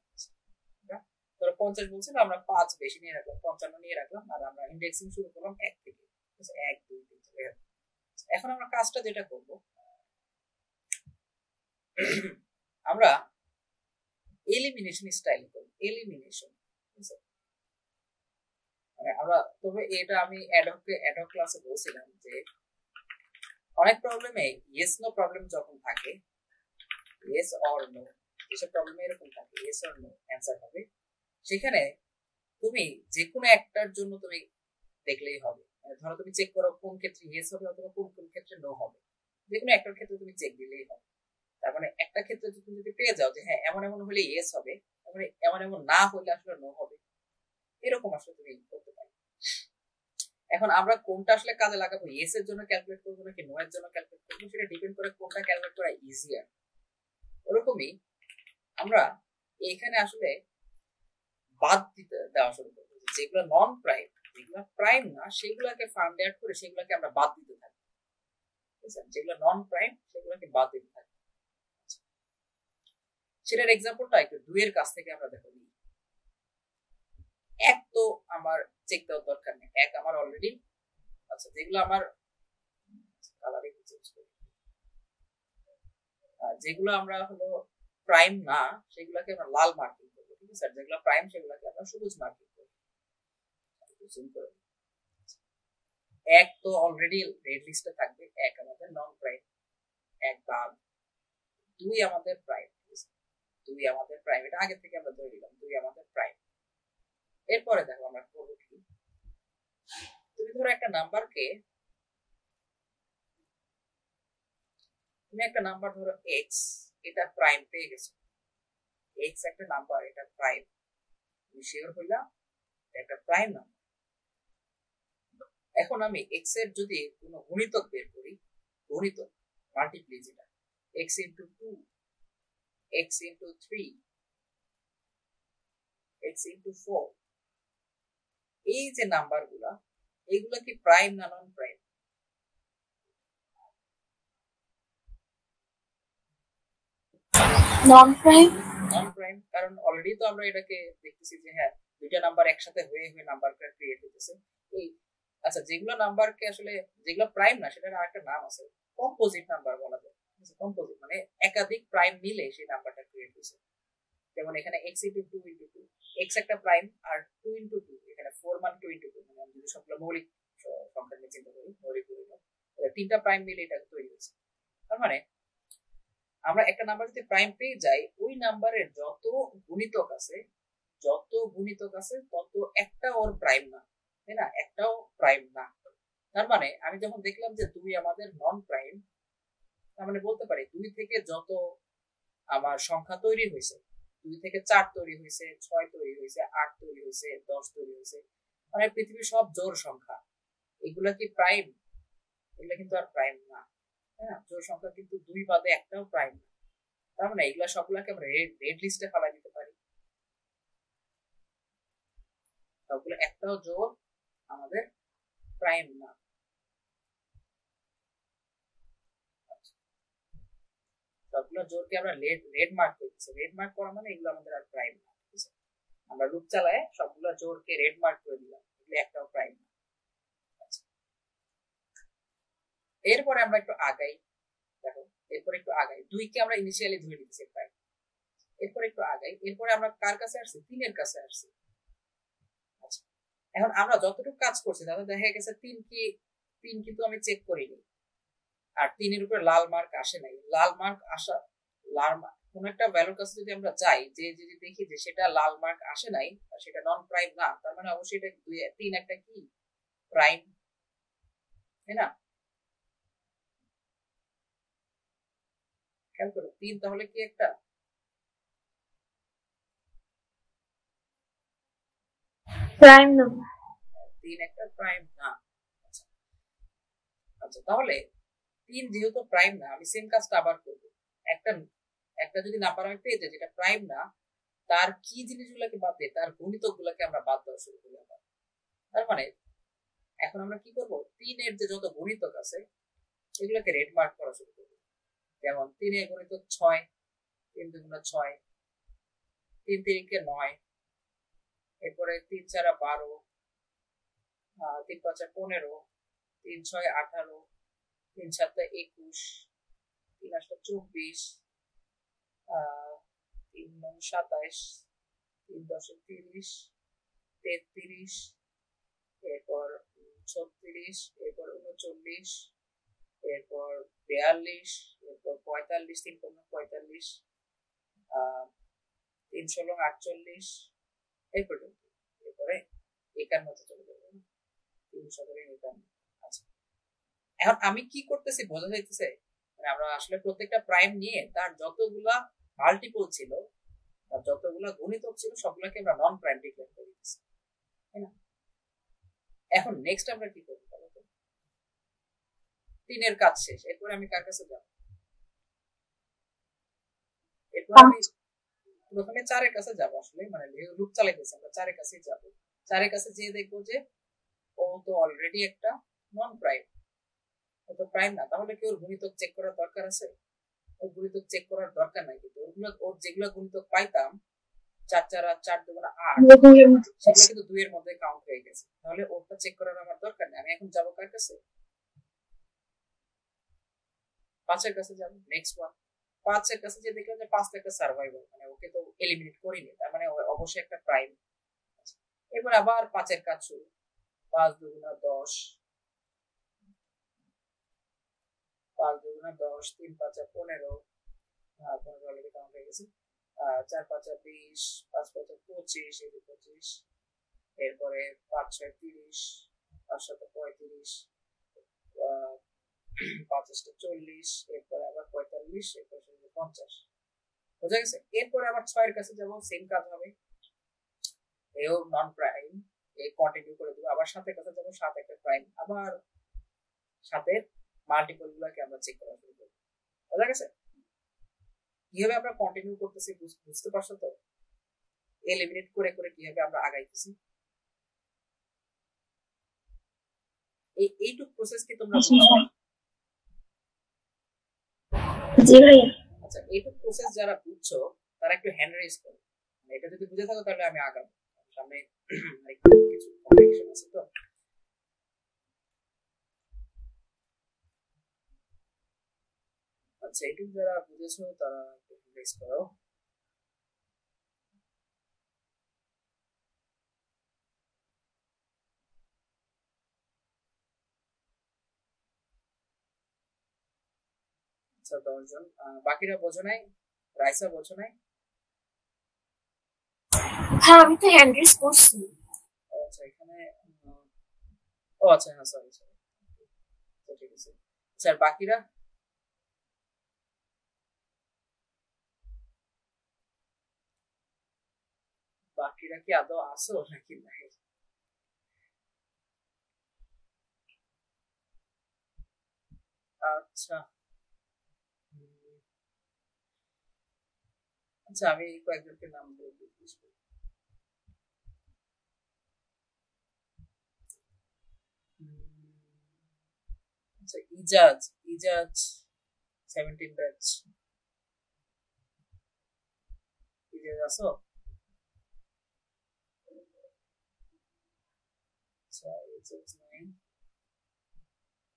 না। ধরো 50 বলছি, আমরা 5 বেশি নিয়ে রাখলাম, 55 নিয়ে রাখলাম, আর আমরা ইন্ডেক্সিং শুরু করলাম 1 থেকে, ঠিক আছে? 1 2 3 4। এখন আমরা কাজটা যেটা করব, আমরা এলিমিনেশন স্টাইল করি, এলিমিনেশন। মানে আমরা, তবে এটা আমি অ্যাডহক ক্লাসে বলছিলাম যে অনেক প্রবলেমে ইয়েস নো প্রবলেম যখন থাকে, ইয়েস অর নো, যেসব প্রবলেমে এরকম থাকে ইয়েস অর নো অ্যান্সার হবে, সেখানে তুমি যে কোনো একটার জন্য তুমি দেখলেই হবে। মানে ধরো তুমি চেক করো কোন ক্ষেত্রে ইয়েস হবে অথবা কোন কোন ক্ষেত্রে নো হবে, যে কোনো একটার ক্ষেত্রে তুমি চেক দিলেই হবে। তার মানে একটা ক্ষেত্রে তুমি যদি পেয়ে যাও যে হ্যাঁ এমন এমন হলে ইয়েস হবে, তারপরে এমন এমন না হলে আসলে নো হবে, এরকম আসলে তুমি করতে পারো। এখন আমরা কোনটা আসলে কাজে লাগাবো, ইয়েস এর জন্য ক্যালকুলেট করবো নাকি নো এর জন্য ক্যালকুলেট করবো, সেটা ডিপেন্ড করে কোনটা ক্যালকুলেট করা ইজিয়ার। ওরকমই আমরা এখানে আসলে বাদ দিতে দেওয়া শুরু করবো, যেগুলো নন প্রাইম, যেগুলো প্রাইম না সেগুলোকে ফান্ডে অ্যাড করে সেগুলোকে আমরা বাদ দিতে থাকি, যেগুলো নন প্রাইম সেগুলোকে বাদ দিতে থাকি। সেটার এক্সাম্পলটা একটু 2 এর কাছ থেকে আমরা দেখো। এক তো আমার চেক দেওয়ার দরকার নেই, এক আমার অলরেডি। আচ্ছা, যেগুলো আমার কালারিং চেঞ্জ করি, যেগুলো আমরা হলো প্রাইম না সেগুলোকে আমরা লাল মার্কিং করবো, ঠিক আছে? যেগুলো প্রাইম সেগুলোকে আমরা সবুজ মার্কিং করবো। এক তো অলরেডি রেড লিস্টে থাকবে, এক আমাদের নন প্রাইম, এক বাদ। 2 আমাদের প্রাইম, 2 আমাদের প্রাইম, এটা আগে থেকে আমরা ধরে নিলাম 2 আমাদের প্রাইম। এরপরে দেখো আমরা করবো কি, তুমি ধরো একটা নাম্বারকে, তুমি একটা নাম্বার ধরো এক্স, এটা প্রাইম পেয়ে গেছো, এক্স একটা নাম্বার, এটা প্রাইম, তুমি শিওর হইলা একটা প্রাইম নাম্বার। এখন আমি এক্স এর যদি কোনো গুণিতক বের করি, গুণিতক মাল্টিপ্লাই, যেটা x into 2, x into 3, x into 4, এই যে নাম্বারগুলা, এইগুলা কি প্রাইম না নন প্রাইম? নন প্রাইম। নন প্রাইম, কারণ অলরেডি তো আমরা এটাকে দেখতেছি যে হ্যাঁ দুইটা নাম্বার একসাথে হয়ে নাম্বারটা ক্রিয়েট হইতেছে। এই আচ্ছা, যেগুলো নাম্বারকে আসলে যেগুলো প্রাইম না সেটার আরেকটা নাম আছে, কম্পোজিট নাম্বার বলা যায়। কম্পোজিট মানে একাধিক প্রাইম মিলে সেই নাম্বারটা ক্রিয়েট হয়েছে। যেমন এখানে x ইন্টু 2 ইন্টু 2, x একটা প্রাইম, আর 2 ইন্টু 2 এখানে 4 মান 2 ইন্টু 2, মানে আমি যদি সবগুলো মৌলিক সংখ্যা নিয়ে চিন্তা করি, মৌলিক তিনটা প্রাইম মিলে এটা তৈরি হয়েছে। তার মানে আমরা একটা নাম্বার যদি প্রাইম পেয়ে যাই, ওই নাম্বারের যত গুণিতক আছে, যত গুণিতক আছে তত একটা ওর প্রাইম না, তাই না? একটাও প্রাইম না। তার মানে আমি যখন দেখলাম যে 2 আমাদের নন প্রাইম, তার মানে বলতে পারি 2 থেকে যত আমার সংখ্যা তৈরি হয়েছে, 2 থেকে 4 তৈরি হয়েছে, 6 তৈরি হয়েছে, 8 তৈরি হয়েছে, 10 তৈরি হয়েছে, মানে পৃথিবীর সব জোড় সংখ্যা, এগুলা কি প্রাইম? এগুলা কিন্তু আর প্রাইম না, হ্যাঁ। জোড় সংখ্যা কিন্তু 2 বাদে একটাও প্রাইম না। তার মানে এগুলা সবগুলাকে আমরা রেড লিস্টে ফেলা দিতে পারি, সবগুলো একটাও জোড় আমাদের প্রাইম না। সবগুলো জোড়কে আমরা রেড মার্ক করতেছি, রেড মার্ক করা মানে এগুলো আমাদের আর প্রাইম না, ঠিক আছে? আমরা লুপ চালায় সবগুলো জোড়কে রেড মার্ক করে দিলাম, এগুলো একটাও প্রাইম না। এরপরে আমরা একটু আগাই, দেখো এরপরে একটু আগাই, 2 কে আমরা ইনিশিয়ালি ধরে নিতেছি প্রাইম। এরপরে একটু আগাই, এরপরে আমরা কার কাছে আসছি? 3 এর কাছে আসছি। আচ্ছা, এখন আমরা যতটুকু কাজ করছি তাতে দেখা গেছে 3 কিন্তু আমি চেক করিনি, আর 3 এর উপরে লাল মার্ক আসে নাই। লাল মার্ক আসা, কোন একটা ভ্যালুর কাছে যদি আমরা যাই, যে যদি দেখি যে সেটা লাল মার্ক আসে নাই, সেটা নন প্রাইম না, তার মানে অবশ্যই এটা 3 একটা কি প্রাইম, তাই না? খেয়াল করো 3 তাহলে কি একটা প্রাইম নাম্বার? 3 একটা প্রাইম না। আচ্ছা, তাহলে 3 যেহেতু প্রাইম না, আমি সেম কাজটা আবার করব। একটা একটা যদি নাম্বার আমি পেয়ে যাই যেটা প্রাইম না, তার কি জিনিসগুলোকে বাদ দিয়ে তার গুণিতক গুলাকে আমরা বাদ দেওয়া শুরু করি আবার। তার মানে এখন আমরা কি করব, 3 এর যে যত গুণিতক আছে এগুলোকে রেড মার্ক করা শুরু করব। যেমন 3 এর গুণিতক 6, 3 দুগুণে 6, 3 তিরিকে 9, এরপরে 3 চারা 12, 3 পাঁচা 15, 3 6 18, 3 7 21, 3 8 24, 3 3 9 27, 3 10 30, 33, এরপর 36, এরপর 39, এরপর 42, এরপর 45, 3 15 45, 3 16 48, এই পর্যন্ত। এরপরে 51 চলে যাবে, 3 17 51। আচ্ছা, এখন আমি কি করতেছি বোঝা যাইতেছে, মানে আমরা আসলে প্রত্যেকটা প্রাইম নিয়ে তার যতগুলা মাল্টিপল ছিল, তার যতগুলা গুণিতক ছিল, সবগুলোকে আমরা নন প্রাইম ডিক্লেয়ার করে দিতেছি, তাই না? এখন নেক্সট আমরা কি করব বলো তো? 3 এর কাজ শেষ, এরপরে আমি কার কাছে যাব? এরপর আমি প্রথমে 4 এর কাছে যাব, আসলে মানে লুপ চালাইতেছি, আমরা 4 এর কাছেই যাব। 4 এর কাছে যেয়ে দেখবো যে ও তো অলরেডি একটা নন প্রাইম, ও তো প্রাইম না, তাহলে কি ওর গুণিতক চেক করার দরকার আছে? ওর গুণিতক চেক করার দরকার নাই, কিন্তু ওর যেগুলো গুণিতক পাইতাম 4 4 আর 4 2 8, সেগুলো কিন্তু 2 এর মধ্যে কাউন্ট হয়ে গেছে, তাহলে ওরটা চেক করার আমার দরকার নেই। আমি এখন যাবো কার কাছে? 5 এর কাছে যাব। নেক্সট ওয়ান 5 এর কাছে যে দেখলাম যে 5 টা একটা সার্ভাইভাল, মানে ওকে তো এলিমিনেট করিনি, তার মানে অবশ্যই একটা প্রাইম। এবার আবার 5 এর কাজ শুরু, 5 2 10, 5 2 10, 3 5 15, 15 অলরেডি কাউন্ট হয়ে গেছে, 4 5 20, 5 5 25, এই যে 25, এরপরে 5 6 30, 5 7 35, 5 40, এরপরে আবার 45, এরপরে 50, বুঝা গেছে? এরপরে আবার 6 এর কাছে যাব, সেম কাজ হবে, এও নন প্রাইম, এই কন্টিনিউ করে দেব। আবার 7 এর কাছে যাব, 7 একটা প্রাইম, আবার 7 এর মাল্টিপল গুলোকে আমরা চেক করা শুরু করব, বুঝা গেছে? কিভাবে আমরা কন্টিনিউ করতেছি বুঝতে পারছো তো? এলিমিনেট করে করে কিভাবে আমরা আগাইতেছি, এইটুক প্রসেস কি তোমরা বুঝছো? জি ভাইয়া। আচ্ছা, এইটুক প্রসেস যারা বুঝছো তারা একটু হ্যান্ড রেজ করো, এটা যদি বুঝে থাকো তাহলে আমি আগাবো, সামনে কিছু কমপ্লিকেশন আছে তো। আচ্ছা, এইটুক যারা বুঝেছো তারা একটু হ্যান্ড রেজ করো। আচ্ছা, 10 জন। বাকিরা বোঝো নাই? রাইসা বোঝো নাই? হ্যাঁ, আমি তো হ্যান্ড রেজ করছি। আচ্ছা, এখানে ও আচ্ছা, হ্যাঁ, সরি সরি, ঠিক আছে। স্যার বাকিরা? বাকিরা কি আদৌ আসো নাকি নাই? আচ্ছা, আচ্ছা, আমি কয়েকজনকে নাম বলবো। আচ্ছা, ইজাজ, ইজাজ 17 ব্যাচ, ইজাজ আসো? আচ্ছা, ইজাজ নাই।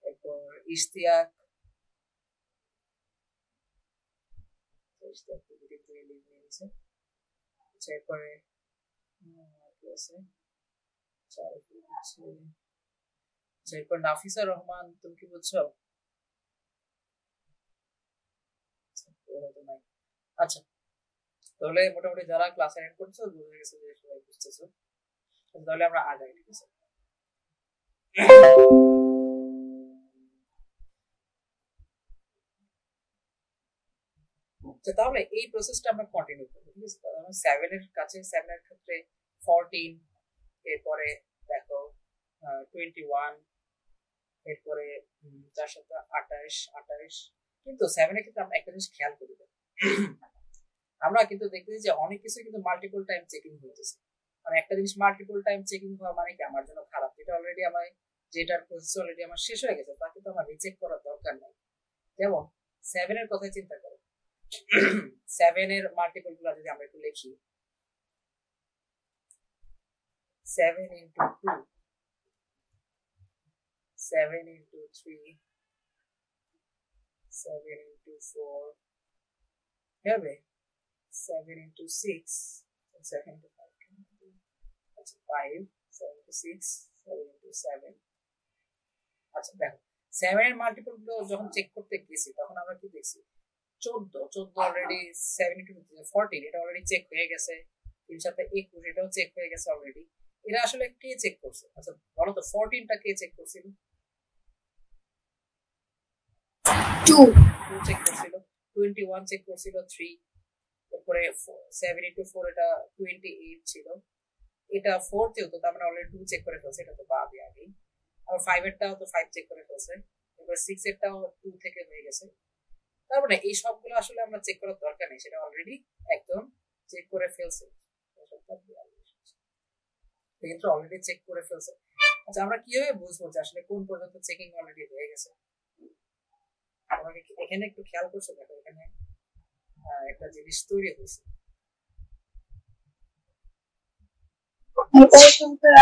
এরপর ইশতিয়াক, ইশতিয়াক তো ভিডিও করে লিভ নিয়ে নিছে। আচ্ছা, এরপরে কি আছে? আচ্ছা, এরপর নাফিসা রহমান, তুমি কি বুঝছো? আচ্ছা, তাহলে মোটামুটি যারা ক্লাস অ্যাটেন্ড করছো বুঝে গেছে যে সবাই বুঝতেছো, তাহলে আমরা আগাই, ঠিক আছে? তাহলে এই প্রসেসটা আমরা কন্টিনিউ করবো, ঠিক আছে? তাহলে আমরা 7 এর কাছে, 7 এর ক্ষেত্রে 14, এরপরে দেখো 21, এরপরে 4 7 28 28। কিন্তু 7 এর ক্ষেত্রে আমরা একটা জিনিস খেয়াল করি, আমরা কিন্তু দেখতেছি যে অনেক কিছু কিন্তু মাল্টিপল টাইম চেকিং হইতেছে। মানে একটা জিনিস মাল্টিপল টাইম চেকিং হওয়া মানে কি আমার জন্য খারাপ? এটা অলরেডি আমার, যেটার প্রসেস অলরেডি আমার শেষ হয়ে গেছে, তাকে তো আমার রিচেক করার দরকার নাই। যেমন 7 এর কথা চিন্তা করো, 7 এর মাল্টিপল গুলো যদি আমরা একটু লিখি, 7 into 2, 7 into 3, 7 into 4, হবে 7 into 6, 7 into 5, আচ্ছা 5, 7 into 6, 7 into 7, আচ্ছা দেখো 7 এর মাল্টিপল গুলো যখন চেক করতে গেছি তখন আমরা কি দেখছি 14 অলরেডি, 7 into 14 এটা অলরেডি চেক হয়ে গেছে, 3 সাথে 21 এটাও চেক হয়ে গেছে অলরেডি। এরা আসলে কে চেক করছে? আচ্ছা বলো তো 14টা কে চেক করছিল? 2 চেক করছিল, 21 চেক করছিল, 3, তারপরে 7 into 4 এটা 28 ছিল, এটা 4 তেও তো তার মানে অলরেডি 2 চেক করে ফেলছে, এটা তো বাদই আগেই। আবার 5 এরটাও তো 5 চেক করে ফেলছে, এবার 6 এরটাও 2 থেকে হয়ে গেছে। তার মানে এই সবগুলো আসলে আমরা চেক করার দরকার নেই, সেটা অলরেডি একদম চেক করে ফেলছে, কিন্তু অলরেডি চেক করে ফেলছে। আচ্ছা আমরা কিভাবে বুঝবো যে আসলে কোন পর্যন্ত চেকিং অলরেডি হয়ে গেছে? আমাকে এখানে একটু খেয়াল করছো, দেখো এখানে একটা জিনিস তৈরি হয়েছে।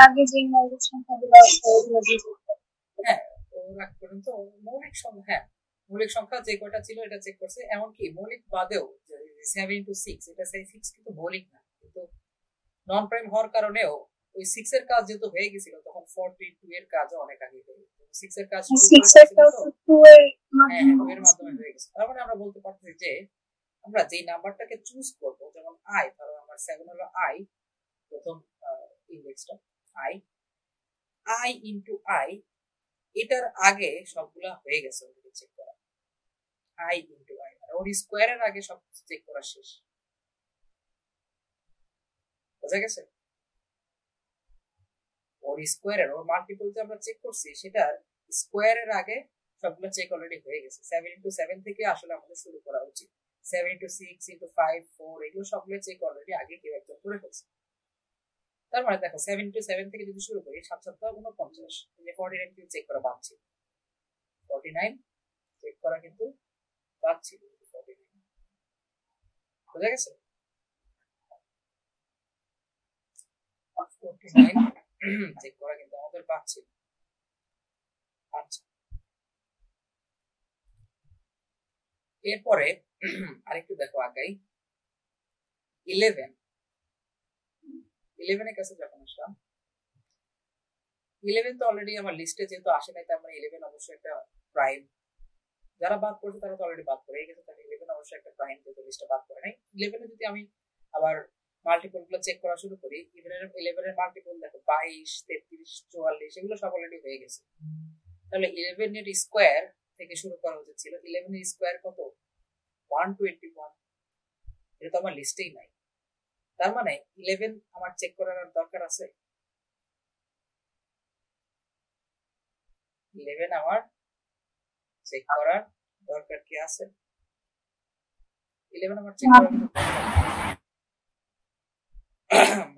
আগে যে মৌলিক সংখ্যাগুলো হ্যাঁ ওর আগ পর্যন্ত মৌলিক সংখ্যা, হ্যাঁ মৌলিক সংখ্যা যে কয়টা ছিল এটা চেক করছে, এমনকি মৌলিক বাদেও 7 into 6 এটা 6 কিন্তু মৌলিক না, কিন্তু নন প্রাইম হওয়ার কারণেও ওই 6 এর কাজ যেহেতু হয়ে গেছিল তখন 42 এর কাজও অনেক আগে হয়ে গেছে, 6 এর কাজ 2 এর মাধ্যমে হয়ে গেছে। তার মানে আমরা বলতে পারছি যে আমরা যে নাম্বারটাকে চুজ করব, যেমন আই, ধরো আমার 7 হলো আই, প্রথম ইন্ডেক্সটা আই, আই ইনটু আই, এটার আগে সবগুলা হয়ে গেছে অলরেডি চেক করা, আই ইনটু আই মানে ওর স্কোয়ারের আগে সব চেক করা শেষ, বোঝা গেছে? ওর স্কোয়ারের ওর মাল্টিপল যে আমরা চেক করছি সেটার স্কোয়ারের আগে সবগুলো চেক অলরেডি হয়ে গেছে। 7 into 7 থেকে আসলে আমাদের শুরু করা উচিত, 7 into 6 into 5, 4 এগুলো সবগুলো চেক অলরেডি আগে কেউ একজন করে ফেলছে। তার মানে দেখো 7 into 7 থেকে যদি শুরু করি 7 7 49, 49 কিন্তু চেক করা বাদ ছিল, 49 চেক করা কিন্তু বাদ ছিল, 49 বোঝা গেছে? 49 চেক করা কিন্তু আমাদের বাদ ছিল। আচ্ছা এরপরে আরেকটু দেখো আগাই, 11 এর কাছে যখন আসলাম, 11 তো অলরেডি আমার লিস্টে যেহেতু আসে নাই, তার মানে 11 অবশ্যই একটা প্রাইম, যারা বাদ করছে তারা তো অলরেডি বাদ করে গেছে, তাহলে 11 অবশ্যই একটা প্রাইম, যেহেতু লিস্টে বাদ করে নাই। 11 এ যদি আমি আবার মাল্টিপল গুলো চেক করা শুরু করি, 11 এর মাল্টিপল দেখো 22, 33, 44 এগুলো সব অলরেডি হয়ে গেছে। তাহলে 11 এর স্কোয়ার থেকে শুরু করা উচিত ছিল, 11 এর স্কোয়ার কত? 121, এটা তো আমার লিস্টেই নাই, তার মানে 11 আমার চেক করার দরকার আছে, 11 আমার চেক করার দরকার কি আছে? 11 আমার চেক করার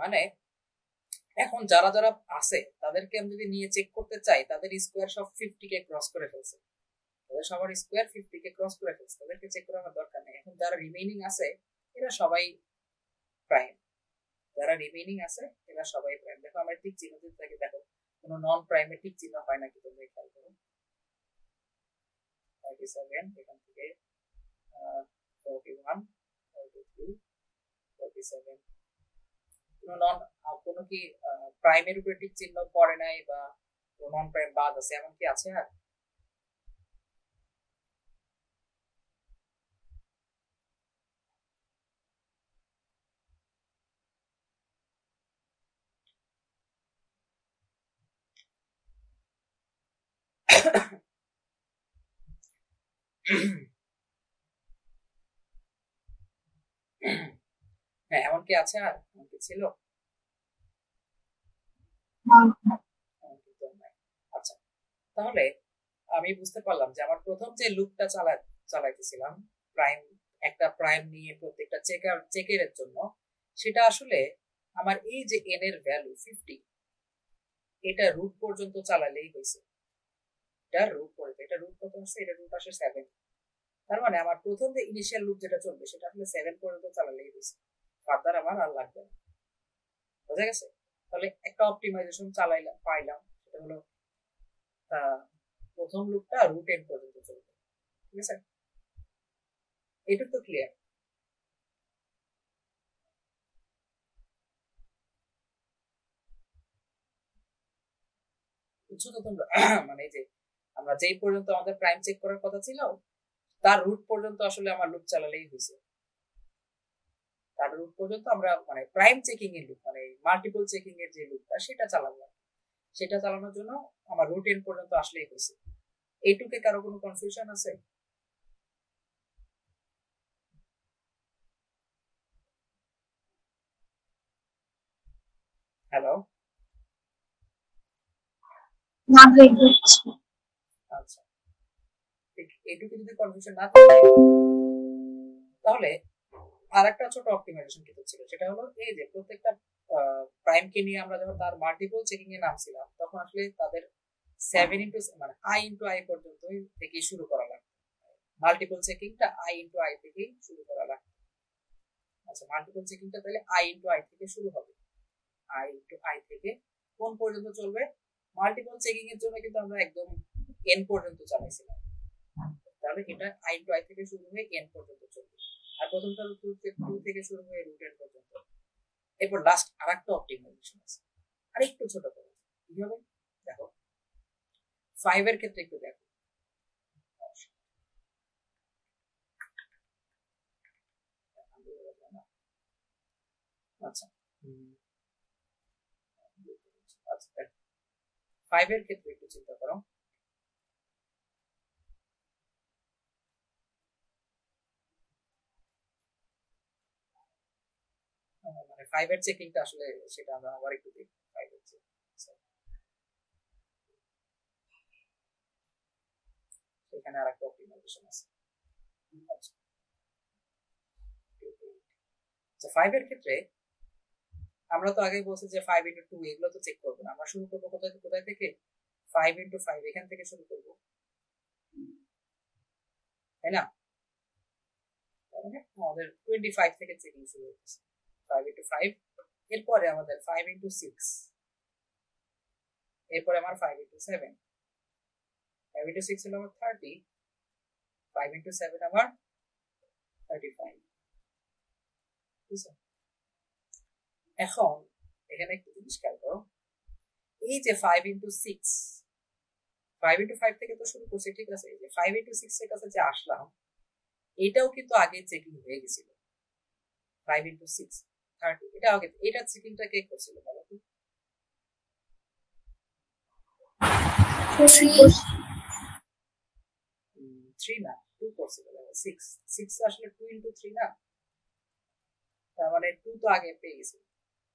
মানে এখন যারা যারা আছে তাদেরকে আমি যদি নিয়ে চেক করতে চাই, তাদের স্কোয়ার সব 50 কে ক্রস করে ফেলছে, তাদের সবার স্কোয়ার 50 কে ক্রস করে ফেলছে, তাদেরকে চেক করার আমার দরকার নেই। এখন যারা রিমেইনিং আছে এরা সবাই প্রাইম, যারা রিমেইনিং আছে এরা সবাই প্রাইম। দেখো আমার ঠিক চিহ্ন দিতে থাকে, দেখো কোনো নন প্রাইমে ঠিক চিহ্ন হয় নাকি তোমরা খেয়াল করো, 37 এখান থেকে 41, 42, 47, কোনো কি প্রাইমের উপরে ঠিক চিহ্ন পড়ে নাই বা নন প্রাইম বাদ আছে এমন কি আছে? আর হ্যাঁ এমন কি আছে? আর এমন কি ছিল? আচ্ছা তাহলে আমি বুঝতে পারলাম যে আমার প্রথম যে লুপটা চালাইতেছিলাম প্রাইম, একটা প্রাইম নিয়ে প্রত্যেকটা চেকের জন্য, সেটা আসলে আমার এই যে n এর ভ্যালু 50, এটা রুট পর্যন্ত চালালেই হয়েছে, এটা রুট পড়বে, এটা রুট কত আসছে? এটা রুট আসে 7, তার মানে আমার প্রথম যে ইনিশিয়াল লুপ যেটা চলবে সেটা আসলে 7 পর্যন্ত চালালেই হয়েছে, ফার্দার আমার আর লাগবে না, বোঝা গেছে? তাহলে একটা অপটিমাইজেশন পাইলাম, সেটা হলো প্রথম লুপটা রুট n পর্যন্ত চলবে, ঠিক আছে? এটা তো ক্লিয়ার? বুঝছো তো তোমরা? মানে যে আমরা যেই পর্যন্ত আমাদের প্রাইম চেক করার কথা ছিল তার রুট পর্যন্ত আসলে আমার লুপ চালালেই হয়েছে। তার রুট পর্যন্ত আমরা মানে প্রাইম চেকিং এর লুপ মানে মাল্টিপল চেকিং এর যে লুপটা সেটা চালাবো। সেটা চালানোর জন্য আমার রুট এন্ড পর্যন্ত আসলেই হয়েছে। এইটুকে কারো কোনো কনফিউশন আছে? হ্যালো, না ভাই বুঝছি। আচ্ছা, এইটুকু যদি কনফিউশন না থাকে তাহলে আর একটা ছোট অপটিমাইজেশন কিন্তু ছিল, সেটা হলো এই যে প্রত্যেকটা প্রাইমকে নিয়ে আমরা যখন তার মাল্টিপল চেকিং এ নামছিলাম তখন আসলে তাদের 7 into মানে i into i পর্যন্ত থেকে শুরু করা লাগতো। মাল্টিপল চেকিংটা i into i থেকে শুরু করা লাগতো। আচ্ছা, মাল্টিপল চেকিংটা তাহলে i into i থেকে শুরু হবে। i into i থেকে কোন পর্যন্ত চলবে? মাল্টিপল চেকিং এর জন্য কিন্তু আমরা একদম n পর্যন্ত চালাইছিলাম, তাহলে এটা i into i থেকে শুরু হয়ে n পর্যন্ত চলবে। আর প্রথমটা 2 থেকে শুরু হয়ে রুট n পর্যন্ত। এরপর লাস্ট আরেকটা অপটিমাইজেশন আছে, আরেকটু ছোট করে। কি হবে দেখো, 5 এর ক্ষেত্রে একটু দেখো। আচ্ছা আচ্ছা, 5 এর ক্ষেত্রে একটু চিন্তা করো। মানে 5 এর চেকিংটা আসলে সেটা আমরা আবার একটু দেখি। 5 এর চেকিং এখানে আরেকটা অপটিমাইজেশন আছে। আচ্ছা, 5 এর ক্ষেত্রে আমরা তো আগে বলছি যে 5 into 2 এগুলো তো চেক করবো না, আমরা শুরু করবো কোথায় থেকে? 5 into 5 এখান থেকে শুরু করব, তাই না? মানে আমাদের 25 থেকে চেকিং শুরু হচ্ছে। 5 into 5, এরপরে আমাদের 5 into 6, এরপরে আমার 5 into 7, 5 into 6 হলো আমার 30, 5 into 7 আমার 35। এখন এখানে একটু জিনিস খেয়াল করো, এই যে 5 into 6, 5 into 5 থেকে তো শুরু করছি, ঠিক আছে? এই যে 5 into 6 এর কাছে যে আসলাম এটাও কিন্তু আগে চেকিং হয়ে গেছিল। 5 into 6 30, এটা আগে, এটা চেকিংটা কে করছিল বলো তো? 3 না, 2 করছিল। 6 আসলে 2 into 3 না, তার মানে 2 তো আগে পেয়ে গেছে।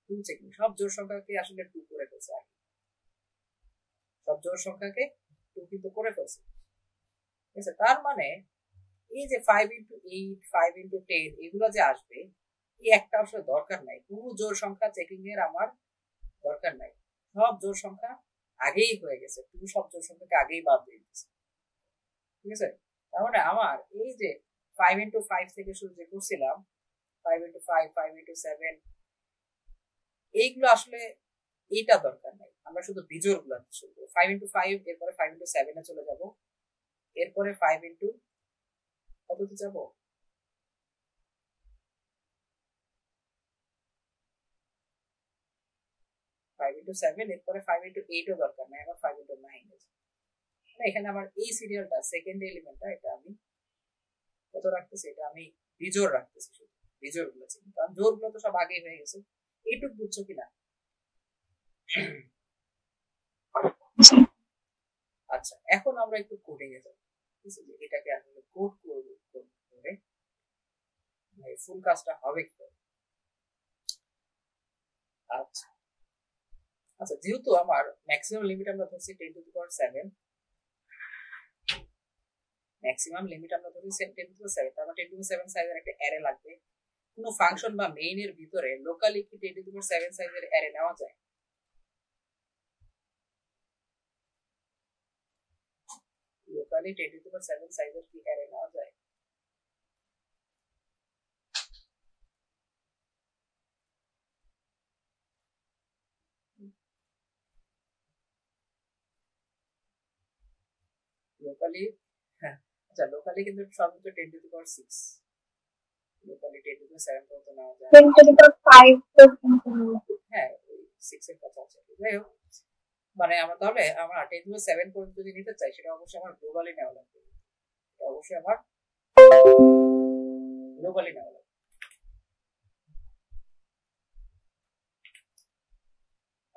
2 চেকিং, সব জোড় সংখ্যাকে আসলে 2 করে ফেলছে আগে, সব জোড় সংখ্যাকে 2 কিন্তু করে ফেলছে, ঠিক আছে? তার মানে এই যে 5 into 8, 5 into 10 এগুলো যে আসবে, এই একটা আসলে দরকার নাই, কোনো জোড় সংখ্যা চেকিং এর আমার দরকার নাই, সব জোড় সংখ্যা আগেই হয়ে গেছে, 2 সব জোড় সংখ্যাকে আগেই বাদ দিয়ে দিচ্ছে, ঠিক আছে? তার মানে আমার এই যে 5 into 5 থেকে শুরু যে করছিলাম, 5 into 5, 5 into 7, এইগুলো আসলে এইটা দরকার নাই, আমরা শুধু বিজোড় গুলো শুরু করবো। 5 into 5, এরপরে 5 into 7 এ চলে যাব, এরপরে 5 into কততে যাব? 5 into 7, এরপরে 5 into 8 ও দরকার নাই, আমার 5 into 9 আছে। মানে এখানে আমার এই সিরিয়ালটা, সেকেন্ড এলিমেন্টটা, এটা আমি কত রাখতেছি? এটা আমি বিজোড় রাখতেছি, শুধু বিজোড় গুলো ছিল, কারণ জোড় গুলো তো সব আগেই হয়ে গেছে। এইটুক বুঝছো কিনা? আচ্ছা, এখন আমরা একটু কোডিং এ যাব, এটাকে আসলে কোড করব করে ফুল কাজটা হবে কি? আচ্ছা আচ্ছা, যেহেতু আমার ম্যাক্সিমাম লিমিট আমরা ধরছি 10 to the power 7, maximum limit আমরা ধরছি 10 to the 7, তার মানে 10 to the 7 সাইজের একটা অ্যারে লাগবে। কোনো ফাংশন বা মেইন এর ভিতরে লোকালি কি 10 to the power 7 সাইজের অ্যারে নেওয়া যায়? লোকালি 10 to the power 7 সাইজের কি অ্যারে নেওয়া যায়? লোকালি, হ্যাঁ, আচ্ছা, লোকালি কিন্তু সর্বোচ্চ 10 to the power 6, locally 10 to the power 7 পর্যন্ত নেওয়া যায়। 10 to the power 5 পর্যন্ত। হ্যাঁ, ওই 6 এর কাছে আছে। যাই হোক, মানে আমরা তাহলে আমরা 10⁻7 পর্যন্ত যদি নিতে চাই সেটা অবশ্যই আমার গ্লোবালি নেওয়া লাগবে, এটা অবশ্যই আমার গ্লোবালি নেওয়া লাগবে।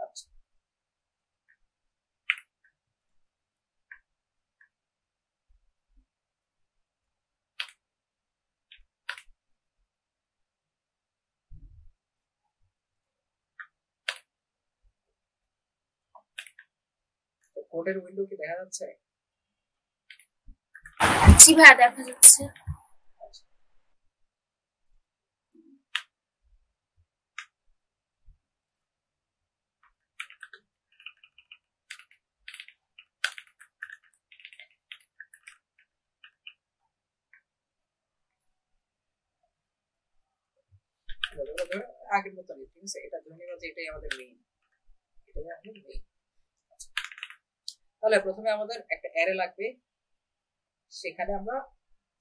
আচ্ছা কোডের উইন্ডো কি দেখা যাচ্ছে? জি ভাইয়া দেখা যাচ্ছে। আগের মতো নেই, ঠিক আছে, এটা ধরে নিবা যে এটাই আমাদের মেইন, এটাই আমাদের মেইন। তাহলে প্রথমে আমাদের একটা অ্যারে লাগবে, সেখানে আমরা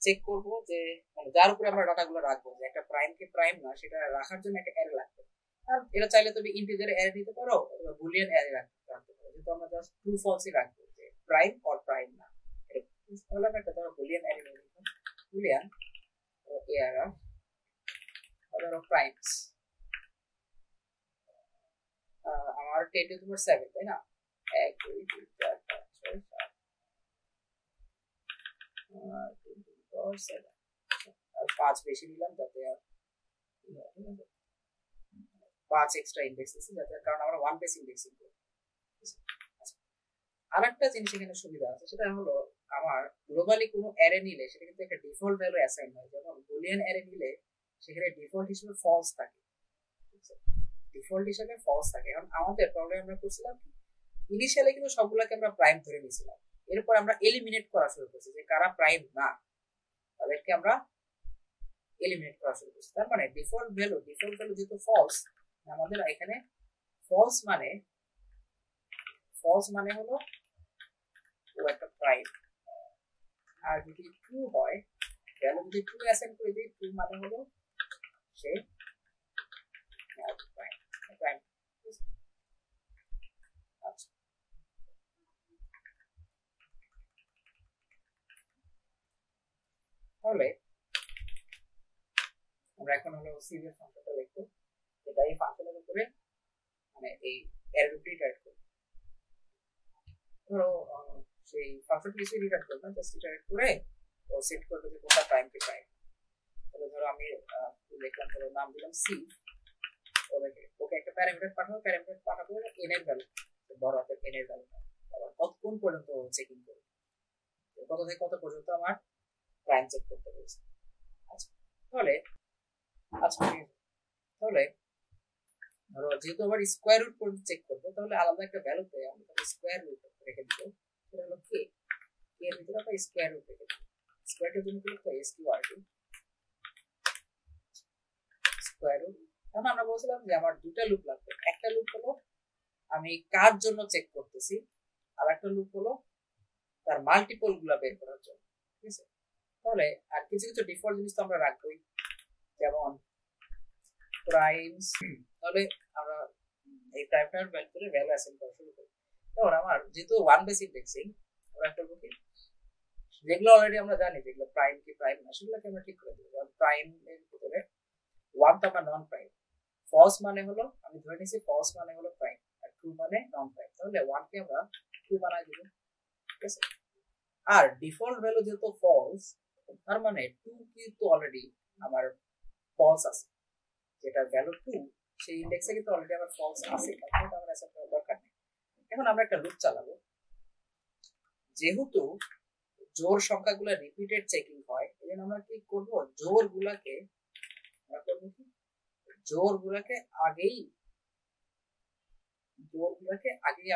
চেক করব যে মানে যার উপরে আমরা ডাটাগুলো রাখবো, যে একটা প্রাইম কে প্রাইম না সেটা রাখার জন্য একটা অ্যারে লাগবে। আর এটা চাইলে তুমি ইন্টিজার অ্যারে দিতে পারো অথবা বুলিয়ান অ্যারে রাখতে পারো, কিন্তু আমরা জাস্ট ট্রু ফলসই রাখবো যে প্রাইম অর প্রাইম না। তাহলে আমরা একটা ধরো বুলিয়ান অ্যারে নিয়ে নিলাম, বুলিয়ান এআরআর ধরো প্রাইমস, আমার 10⁻7 তাই না, 1 2 3 4 5 6 7 10⁻7 আর 5 বেশি নিলাম যাতে 5 এক্সট্রা ইন্ডেক্স আছে যাতে, কারণ আমরা ওয়ান বেস ইন্ডেক্সিং করি। আর একটা জিনিস এখানে সুবিধা আছে, সেটা হলো আমার গ্লোবালি কোনো অ্যারে নিলে সেটা কিন্তু একটা ডিফল্ট ভ্যালু অ্যাসাইন হয়, যেমন বুলিয়ান অ্যারে নিলে সেখানে ডিফল্ট হিসেবে ফলস থাকে, ডিফল্ট হিসেবে ফলস থাকে। এখন আমাদের প্রবলেম আমরা করছিলাম ইনিশিয়ালি কিন্তু সবগুলোকে আমরা প্রাইম ধরে নিয়েছিলাম, এরপর আমরা এলিমিনেট করা শুরু করছি যে কারা প্রাইম না তাদেরকে আমরা এলিমিনেট করা শুরু করছি। তার মানে ডিফল্ট ভ্যালু যেহেতু ফলস, আমাদের এখানে ফলস মানে হলো ও একটা প্রাইম, আর যদি ট্রু হয়, ভ্যালু যদি ট্রু অ্যাসাইন করে দিই, ট্রু মানে হলো সে প্রাইম। আচ্ছা তাহলে আমরা এখন হলো সিরিয়াল ফাংশনটা লিখবো, এটা এই ফাংশনের উপরে মানে এই অ্যারে উপরে ইটারেট করব। ধরো সেই ফাংশন কিছু ইটারেট করব না, জাস্ট ইটারেট করে ও সেট করবে যে কোনটা প্রাইম কে প্রাইম। তাহলে ধরো আমি লিখলাম, ধরো নাম দিলাম সি, ওকে একটা প্যারামিটার পাঠাবো এন এর ভ্যালু, বড় হাতের এন এর ভ্যালু, আবার কতক্ষণ পর্যন্ত চেকিং করবে, কত থেকে কত পর্যন্ত আমার প্রাইম চেক করতে বলছে। আচ্ছা তাহলে ধরো যেহেতু আবার স্কোয়ার রুট পর্যন্ত চেক করবো, তাহলে আলাদা একটা ভ্যালুতে আমরা স্কোয়ার রুট রেখে দিব, সেটা হলো কে, এর ভিতরে আমরা স্কোয়ার রুট রেখে দিব। স্কোয়ারটার জন্য কি লিখবো, এসকিউআরটি স্কোয়ার রুট। এখন আমরা বলছিলাম যে আমার দুটা লুপ লাগবে, একটা লুপ হলো আমি কার জন্য চেক করতেছি, আর একটা লুপ হলো তার মাল্টিপল গুলা বের করার জন্য, ঠিক আছে। তাহলে আর কিছু কিছু ডিফল্ট জিনিস তো আমরা রাখবোই, যেমন প্রাইমস। তাহলে আমরা এই প্রাইমটার ভ্যালু অ্যাসাইন করা শুরু করি। তখন আমার যেহেতু ওয়ান বেস ইন্ডেক্সিং, আমরা করবো কি, যেগুলো অলরেডি আমরা জানি যেগুলো প্রাইম কি প্রাইম না সেগুলোকে আমরা ঠিক করে দেবো। যেমন প্রাইম এর ভিতরে ওয়ান তো আমরা নন প্রাইম, ফলস মানে হলো আমি ধরে নিয়েছি ফলস মানে হলো প্রাইম, আর ট্রু মানে নন প্রাইম, তাহলে ওয়ান কে আমরা ট্রু বানাই দিব, ঠিক আছে। আর ডিফল্ট ভ্যালু যেহেতু ফলস, তার মানে টু কিন্তু অলরেডি আমার ফলস আছে, যেটা ভ্যালু টু সেই ইন্ডেক্সে কিন্তু অলরেডি আমার ফলস আছে, তাহলে আমার অ্যাসাইন করার দরকার নেই। এখন আমরা একটা লুপ চালাবো, যেহেতু জোড় সংখ্যাগুলো রিপিটেড চেকিং হয়, এই জন্য আমরা কি করবো, জোড়গুলাকে আগেই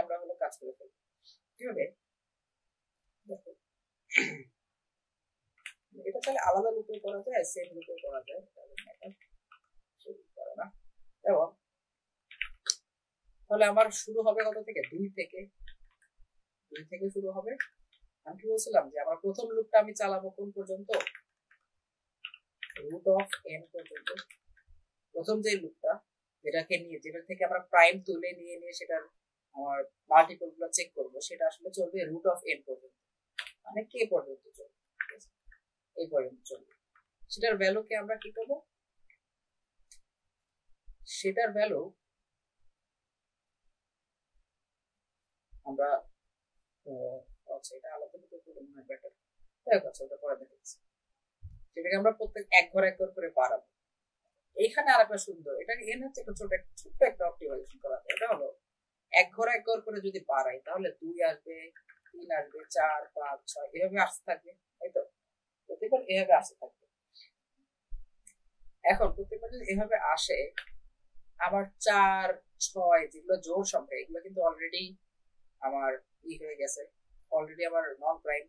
আমরা হলো কাজ করে ফেলবো। কিভাবে, এটা তাহলে আলাদা লুপে করা যায়, সেম লুপে করা যায়, এবং তাহলে আমার শুরু হবে কত থেকে, দুই থেকে শুরু হবে। আমি কি বলছিলাম যে আমার প্রথম লুপটা আমি চালাবো কোন পর্যন্ত, রুট অফ এন পর্যন্ত। প্রথম যে লুপটা যেটা থেকে আমরা প্রাইম তুলে নিয়ে সেটার আমার মাল্টিপল গুলো চেক করবো সেটা আসলে চলবে রুট অফ এন পর্যন্ত, মানে কে পর্যন্ত চলবে, এই পর্যন্ত চলবে। সেটার ভ্যালুকে আমরা কি করবো, সেটার ভ্যালু আমরা আচ্ছা এটা আলাদা করে করলে মনে হয় বেটার, আচ্ছা ওটা পরে দেখাচ্ছি। সেটাকে আমরা প্রত্যেক এক ঘর করে বাড়াবো। এইখানে আরেকটা সুন্দর, এটা এন হচ্ছে একটা ছোট্ট একটা অপটিমাইজেশন করা, এটা হলো এক ঘর করে যদি বাড়াই তাহলে 2 আসবে, 3 আসবে, 4 5 6 এভাবে আসতে থাকবে, তাই তো? প্রত্যেকবার এভাবে আসতে থাকবে। এখন প্রত্যেকবার যদি এভাবে আসে, আমার 4 6 যেগুলো জোড় সংখ্যা এগুলো কিন্তু অলরেডি আমার হয়ে গেছে, অলরেডি আমার নন প্রাইম,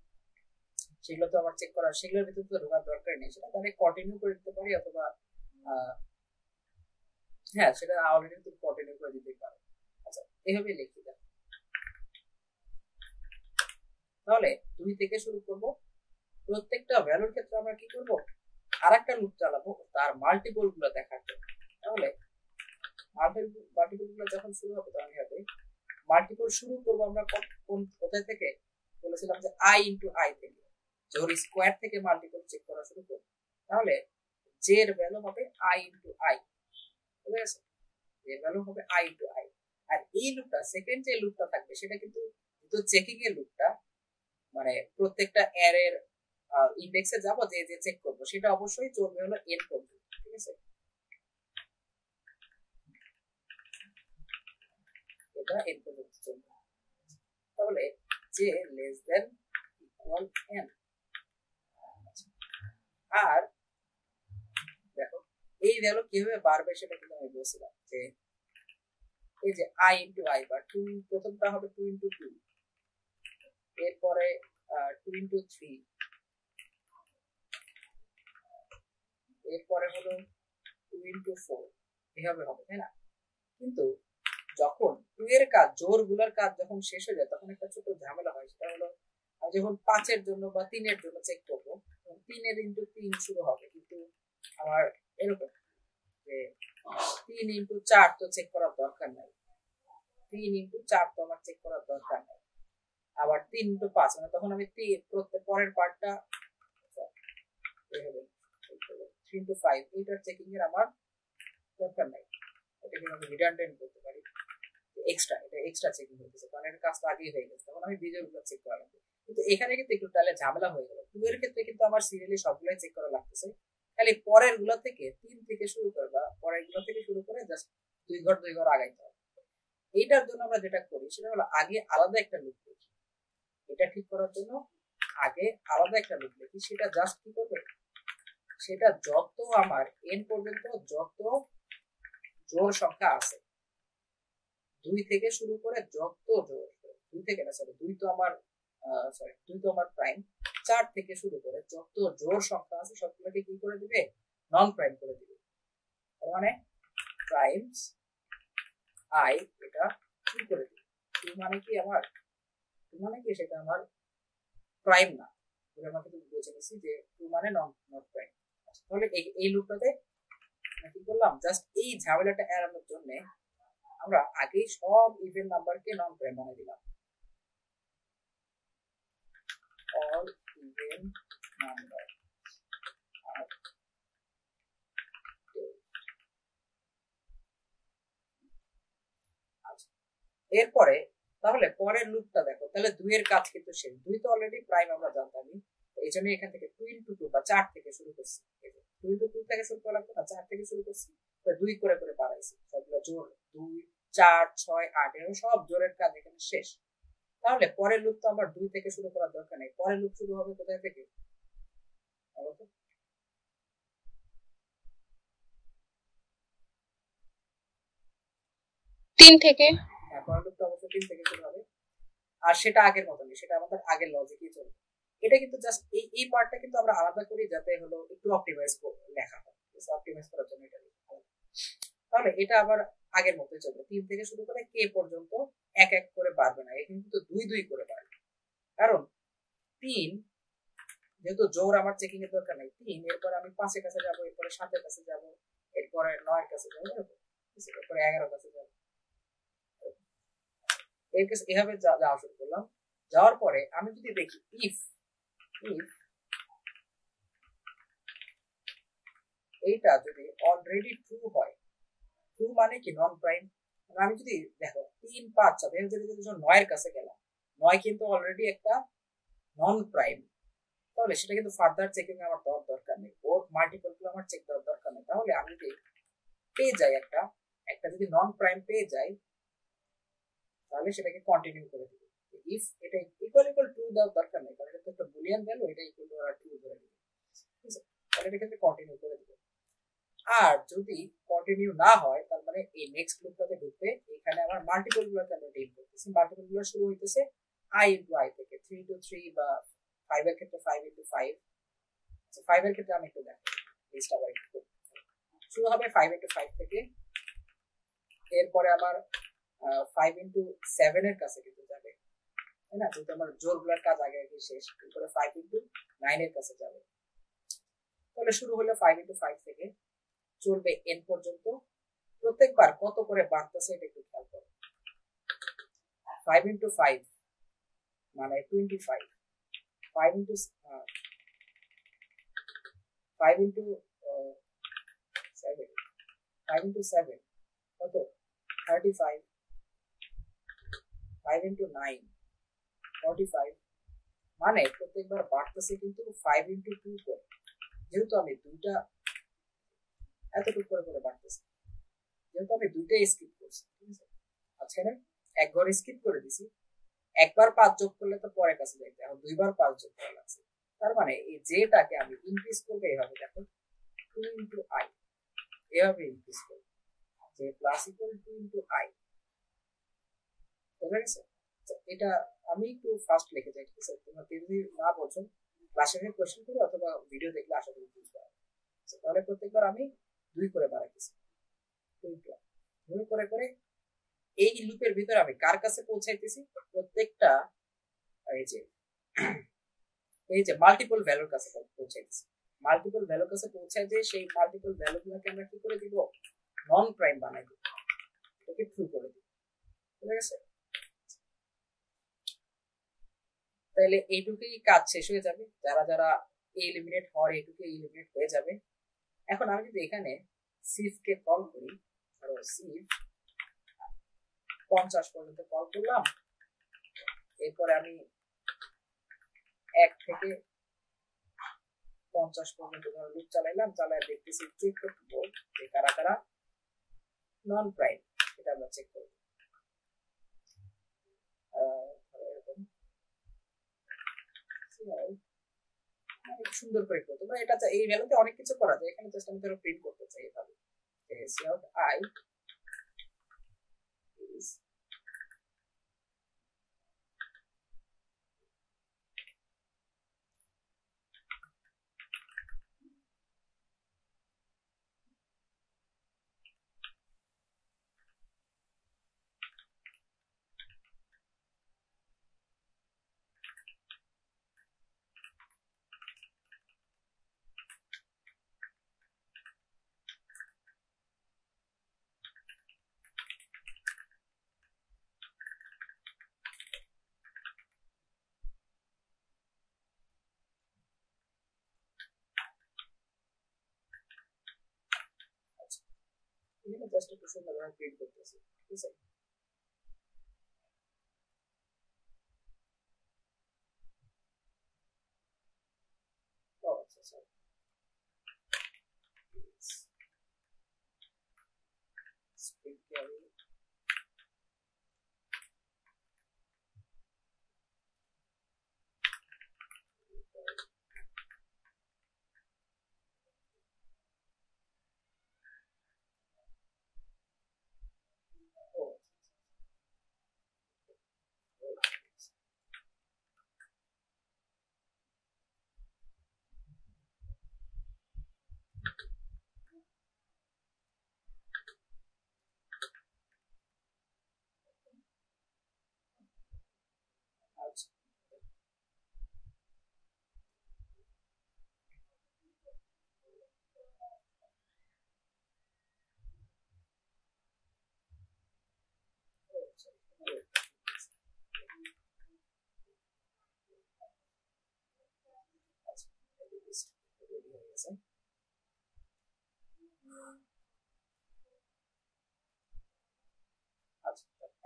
সেগুলো তো আমার চেক করা, সেগুলোর ভিতরে তো ঢোকার দরকার নেই, সেটা তাহলে কন্টিনিউ করে দিতে পারি, অথবা হ্যাঁ সেটা অলরেডি তুমি কন্টিনিউ করে দিতে পারো। আচ্ছা এভাবে লিখি দাও, তাহলে 2 থেকে শুরু করব। প্রত্যেকটা ভ্যালুর ক্ষেত্রে আমরা কি করব, আরেকটা লুপ চালাবো তার মাল্টিপল গুলো দেখার জন্য। তাহলে মাল্টিপল গুলো যখন শুরু হবে তখন হবে মাল্টিপল শুরু করব আমরা কোথায় থেকে, বলেছিলাম যে i ইনটু i থেকে, জোর স্কোয়ার থেকে মাল্টিপল চেক করা শুরু করব। তাহলে j এর ভ্যালু হবে i ইনটু i, ঠিক আছে? j এর ভ্যালু হবে i ইনটু i। আর এই লুপটা সেকেন্ড যে লুপটা থাকবে সেটা কিন্তু চেকিং এর লুপটা, মানে প্রত্যেকটা অ্যারের ইন্ডেক্সে যাব যে যে চেক করব সেটা অবশ্যই চলবে হলো n পর্যন্ত, ঠিক আছে? এটা n পর্যন্ত চলবে। তাহলে j less than equal n। আর দেখো এই ভ্যালু কিভাবে বাড়বে সেটা কিন্তু আমি বলছিলাম যে এই যে i ইনটু i বা 2, প্রথমটা হবে 2 ইনটু 2, এরপরে 2 ইনটু 3, এরপরে হলো 2 ইনটু 4, এভাবে হবে, তাই না? কিন্তু যখন 2 এর কাজ, জোর গুলার কাজ যখন শেষ হয়ে যায় তখন একটা ছোট ঝামেলা হয়, সেটা হলো যখন 5 এর জন্য বা 3 এর জন্য চেক করব, 3 এর ইনটু 3 শুরু হবে, কিন্তু আমার এরকম যে 3 ইনটু 4 তো চেক করার দরকার নাই, 3 ইনটু 4 তো আমার চেক করার দরকার নাই। আবার 3 ইনটু 5 মানে তখন আমি পরের পার্টটা 3 ইনটু 5 এইটার চেকিং এর আমার দরকার নাই, এটাকে আমি রিডান্ডেন্ট করতে পারি, এক্সট্রা, এটা এক্সট্রা চেকিং হইতেছে কারণ এর কাজটা আগেই হয়ে গেছে, তখন আমি বিজয়গুলো চেক করা লাগবে। কিন্তু এখানে কিন্তু একটু তাহলে ঝামেলা হয়ে গেল, 2 এর ক্ষেত্রে কিন্তু আমার সিরিয়ালি সবগুলাই চেক করা লাগতেছে, খালি পরের গুলো থেকে 3 থেকে শুরু করে বা পরের গুলো থেকে শুরু করে জাস্ট 2 ঘর আগাইতে হবে। এইটার জন্য আমরা যেটা করি সেটা হলো আগে আলাদা একটা লুপ লিখি, এটা ঠিক করার জন্য আগে আলাদা একটা লুপ লিখি, সেটা জাস্ট কি করবে, সেটা যত আমার n পর্যন্ত যত জোড় সংখ্যা আছে, 2 থেকে শুরু করে যত জোড়, 2 থেকে না সরি 2 তো আমার সরি 2 তো আমার প্রাইম, 4 থেকে শুরু করে যত জোড় সংখ্যা আছে সবগুলোকে কি করে দিবে, নন প্রাইম করে দিবে। তার মানে প্রাইমস i এটা কি করে দিবে, মানে কি আমার, মানে কি সেটা আমার প্রাইম না, এটা আমরা কিন্তু বুঝে নিছি যে 2 মানে নট প্রাইম। তাহলে এই লুপটাতে কি করলাম, জাস্ট এই ঝামেলাটা এড়ানোর জন্য আমরা আগেই সব ইভেন নাম্বারকে নন প্রাইম বানিয়ে দিলাম, অল ইভেন নাম্বার আর এরপরে তাহলে পরের লুপটা দেখো, তাহলে 2 এর কাজ কিন্তু শেষ, 2 তো অলরেডি প্রাইম আমরা জানতামই, এই জন্য এখান থেকে 2 ইনটু 2 বা 4 থেকে শুরু করছি, 2 ইনটু 2 থেকে শুরু করা লাগতো না, 4 থেকে শুরু করছি, 2 করে করে বাড়াইছি, সবগুলো জোর 2 4 6 8 এর সব জোরের কাজ এখানে শেষ। তাহলে পরের লুপ তো আমার 2 থেকে শুরু করার দরকার নেই, পরের লুপ শুরু হবে কোথায় থেকে, বলো তো? 3 থেকে। পরের লুপটা অবশ্যই 3 থেকে শুরু হবে, আর সেটা আগের মতনই, সেটা আমাদের আগের লজিকই চলবে। এটা কিন্তু জাস্ট এই পার্টটা কিন্তু আমরা আলাদা করি যাতে হলো একটু অপটিমাইজ লেখা হয়, অপটিমাইজ করার জন্য এটা লিখা। তাহলে এটা আবার আগের মতোই চলবে, 3 থেকে শুরু করে কে পর্যন্ত এক এক করে বাড়বে না, এখানে কিন্তু 2 করে বাড়বে, কারণ 3 যেহেতু জোর আমার চেকিং এর দরকার নাই, 3 এরপরে আমি 5 এর কাছে যাবো, এরপরে 7 এর কাছে যাবো, এরপরে 9 এর কাছে যাবো, এরপরে 11 এর কাছে যাবো। এর কাছে এভাবে যাওয়া শুরু করলাম। যাওয়ার পরে আমি যদি দেখি ইফ এইটা যদি অলরেডি ট্রু হয়, ট্রু মানে কি নন প্রাইম, আমি যদি দেখো 3 5 6 যদি 9 এর কাছে গেলাম, 9 কিন্তু অলরেডি একটা নন প্রাইম, তাহলে সেটা কিন্তু ফার্দার চেকিং আমার দরকার নেই, ওর মাল্টিপল গুলো আমার চেক দেওয়ার দরকার নেই। তাহলে আমি যদি পেয়ে যাই একটা যদি নন প্রাইম পেয়ে যাই, তাহলে সেটাকে কন্টিনিউ করে দিব। ইফ এটা ইকুয়াল ট্রু দেওয়ার দরকার নেই, কারণ এটা তো একটা বুলিয়ান ভ্যালু, এটা ইকুয়াল টু আর ট্রু ধরে দিবে, ঠিক আছে? তাহলে এটাকে কন্টিনিউ করে দিব। আর যদি কন্টিনিউ না হয়, তার মানে এই নেক্সট লুপটাতে ঢুকবে, এখানে আমার মাল্টিপল গুলোকে আমরা ডিল করতেছি। মাল্টিপল গুলো শুরু হইতেছে i ইনটু i থেকে, 3 ইনটু 3 বা 5 এর ক্ষেত্রে 5 ইনটু 5। আচ্ছা 5 এর ক্ষেত্রে আমি একটু দেখো, লিস্টটা আবার একটু শুরু হবে 5 ইনটু 5 থেকে, এরপরে আমার 5 ইনটু 7 এর কাছে কিন্তু যাবে, তাই না? যেহেতু আমার জোরগুলোর কাজ আগে আগে শেষ, এরপরে 5 ইনটু 9 এর কাছে যাবে। তাহলে শুরু হলো 5 ইনটু 5 থেকে, চলবে n পর্যন্ত। প্রত্যেকবার কত করে বাড়তেছে এটা একটু খেয়াল করো। 5 ইনটু 5 মানে 25, 5 ইনটু 5 ইনটু 7, 5 ইনটু 7 কত? 35, 5 ইনটু 9 45, মানে প্রত্যেকবার বাড়তেছে কিন্তু 5 ইনটু 2 করে, যেহেতু আমি দুইটা এতটুকু করে করে বাড়তেছে, যেহেতু আমি দুইটাই স্কিপ করছি, ঠিক আছে? আচ্ছা না, এক ঘর স্কিপ করে দিছি, একবার 5 যোগ করলে তো পরে কাছে যাইতে, এখন দুইবার 5 যোগ করা লাগছে। তার মানে এই যেটাকে আমি ইনক্রিজ করবো এভাবে, দেখো 2 ইনটু i, এভাবে ইনক্রিজ করবো, যে প্লাস ইকুয়াল 2 ইনটু i, বুঝা গেছে? এটা আমি একটু ফাস্ট লিখে যাই, ঠিক আছে? তোমরা যদি না বোঝো ক্লাসে কোয়েশ্চেন করো অথবা ভিডিও দেখলে আশা করি বুঝতে পারবে। তাহলে প্রত্যেকবার আমি 2 করে বাড়াইতেছি, 2 করে করে এই লুপের ভিতরে আমি কার কাছে পৌঁছাইতেছি? প্রত্যেকটা এই যে মাল্টিপল ভ্যালুর কাছে পৌঁছাইতেছি। মাল্টিপল ভ্যালুর কাছে পৌঁছায় যে সেই মাল্টিপল ভ্যালুগুলোকে আমরা কি করে দিব? নন প্রাইম বানাই দিব, এটাকে ট্রু করে দিব, ঠিক আছে? তাহলে এইটুকুই কাজ শেষ হয়ে যাবে, যারা যারা এলিমিনেট হওয়ার এইটুকু এলিমিনেট হয়ে যাবে। এখন আমি যদি এখানে সিফ কে কল করি, ধরো সিফ 50 পর্যন্ত কল করলাম, এরপরে আমি 1 থেকে 50 পর্যন্ত ধরো লুপ চালাইলাম, চালায় দেখতেছি, চেক করবো যে কারা কারা নন প্রাইম, এটা আমরা চেক করব। সুন্দর করে করতে, তোমরা এটা এই ভ্যালুতে অনেক কিছু করা যায়, এখানে জাস্ট আমি ধরো প্রিন্ট করতে চাই এভাবে, কাউট i is এখানে জাস্ট একটু সুন্দরভাবে প্রিন্ট করতেছি, ঠিক আছে? স্প্রিং ক্যারি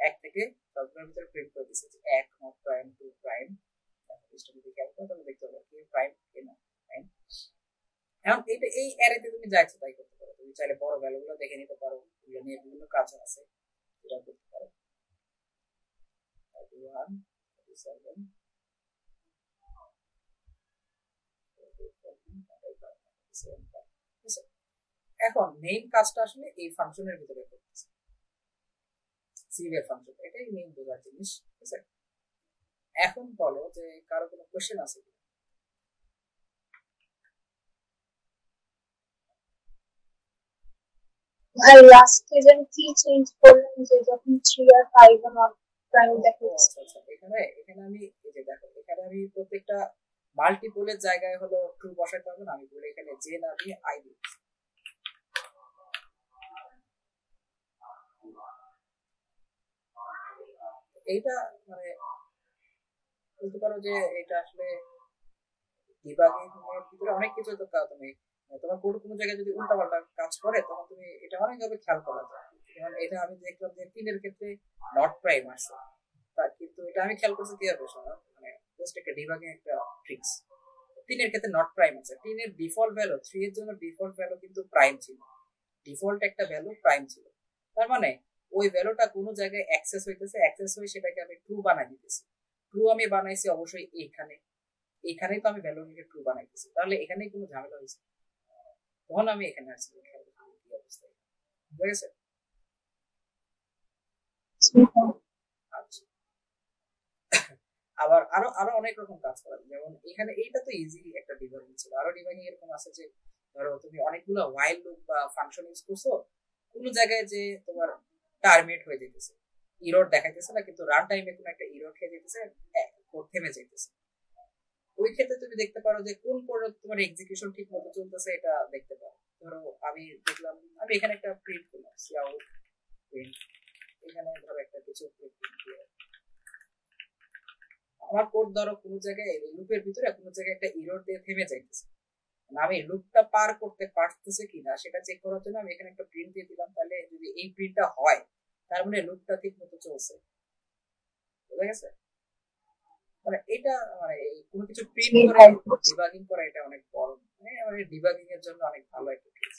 এক থেকে সবগুলোর ভিতরে প্রিন্ট করে দিচ্ছে যে 1 নট প্রাইম 2 প্রাইম, তারপর স্টেবিলিটি খেয়াল করো তবে দেখতে পাবো কি প্রাইম কি না প্রাইম। এখন এটা এই অ্যারেতে তুমি যা ইচ্ছা তাই করতে পারো, তুমি চাইলে বড় ভ্যালুগুলো দেখে নিতে পারো, এগুলো নিয়ে বিভিন্ন কাজ আছে যেটা করতে পারো। 31 37 এখন মেইন কাজটা আসলে এই ফাংশনের ভিতরে করতেছে, সিভ এর ফাংশন, এটাই মেইন বোঝার জিনিস, ঠিক আছে। এখন বলো যে কারো কোনো কোশ্চেন আছে কি? ভাই লাস্টে যেন কি চেঞ্জ করলেন যে যখন 3 আর 5 নট প্রাইম দেখাচ্ছে। আচ্ছা আচ্ছা, এখানে এখানে আমি এই যে দেখো এখানে আমি প্রত্যেকটা মাল্টিপলের জায়গায় হলো ট্রু বসাতে হবে না, আমি বলে এখানে জে না দিয়ে আই দিচ্ছি। এইটা মানে বলতে পারো যে এটা আসলে ডিবাগিং এর ভিতরে অনেক কিছু তো তুমি তোমার কোড কোনো জায়গায় যদি উল্টাপাল্টা কাজ করে তখন তুমি এটা অনেকভাবে খেয়াল করা যায়। যেমন এটা আমি দেখলাম যে 3 এর ক্ষেত্রে নট প্রাইম আছে, কিন্তু এটা আমি খেয়াল করছি কিভাবে মানে জাস্ট একটা ডিবাগিং একটা ট্রিক্স। 3 এর ক্ষেত্রে নট প্রাইম আছে, 3 এর ডিফল্ট ভ্যালু 3 এর জন্য ডিফল্ট ভ্যালু কিন্তু প্রাইম ছিল, ডিফল্ট একটা ভ্যালু প্রাইম ছিল, তার মানে ওই ভ্যালুটা কোনো জায়গায় অ্যাক্সেস হইতেছে, অ্যাক্সেস হয়ে সেটাকে আমি ট্রু বানাই দিতেছি। ট্রু আমি বানাইছি অবশ্যই এখানেই তো আমি ভ্যালু নিয়ে ট্রু বানাইতেছি, তাহলে এখানেই কোনো ঝামেলা হয়েছে, তখন আমি এখানে আসছি কি অবস্থায়, ঠিক আছে। আচ্ছা, আবার আরো আরো অনেক রকম কাজ করা যায়, যেমন এখানে এইটা তো ইজি একটা ডিবাগিং ছিল, আরো ডিবাগিং এরকম আছে যে ধরো তুমি অনেকগুলো হোয়াইল লুপ বা ফাংশন ইউজ করছো, কোনো জায়গায় যে তোমার টার্মিনেট হয়ে যেতেছে, ইরর দেখাইতেছে না, কিন্তু রান টাইমে কোনো একটা ইরর খেয়ে যেতেছে, কোড থেমে যাইতেছে, ওই ক্ষেত্রে তুমি দেখতে পারো যে কোন পর্যন্ত তোমার এক্সিকিউশন ঠিক মতো চলতেছে এটা দেখতে পারো। ধরো আমি দেখলাম আমি এখানে একটা প্রিন্ট করলাম সিআউট প্রিন্ট, এখানে ধরো একটা কিছু প্রিন্ট দিয়ে আমার কোড ধরো কোনো জায়গায় লুপের ভিতরে কোনো জায়গায় একটা ইরর দিয়ে থেমে যাইতেছে, আমি লুপটা পার করতে পারতেছে কিনা সেটা চেক করার জন্য আমি এখানে একটা প্রিন্ট দিয়ে দিলাম, তাহলে যদি এই প্রিন্টটা হয় তার মানে লুপটা ঠিক মতো চলছে, বুঝা গেছে। মানে এটা মানে কোনো কিছু প্রিন্ট করে ডিবাগিং করা এটা অনেক বড়, মানে ডিবাগিং এর জন্য অনেক ভালো একটা টুলস,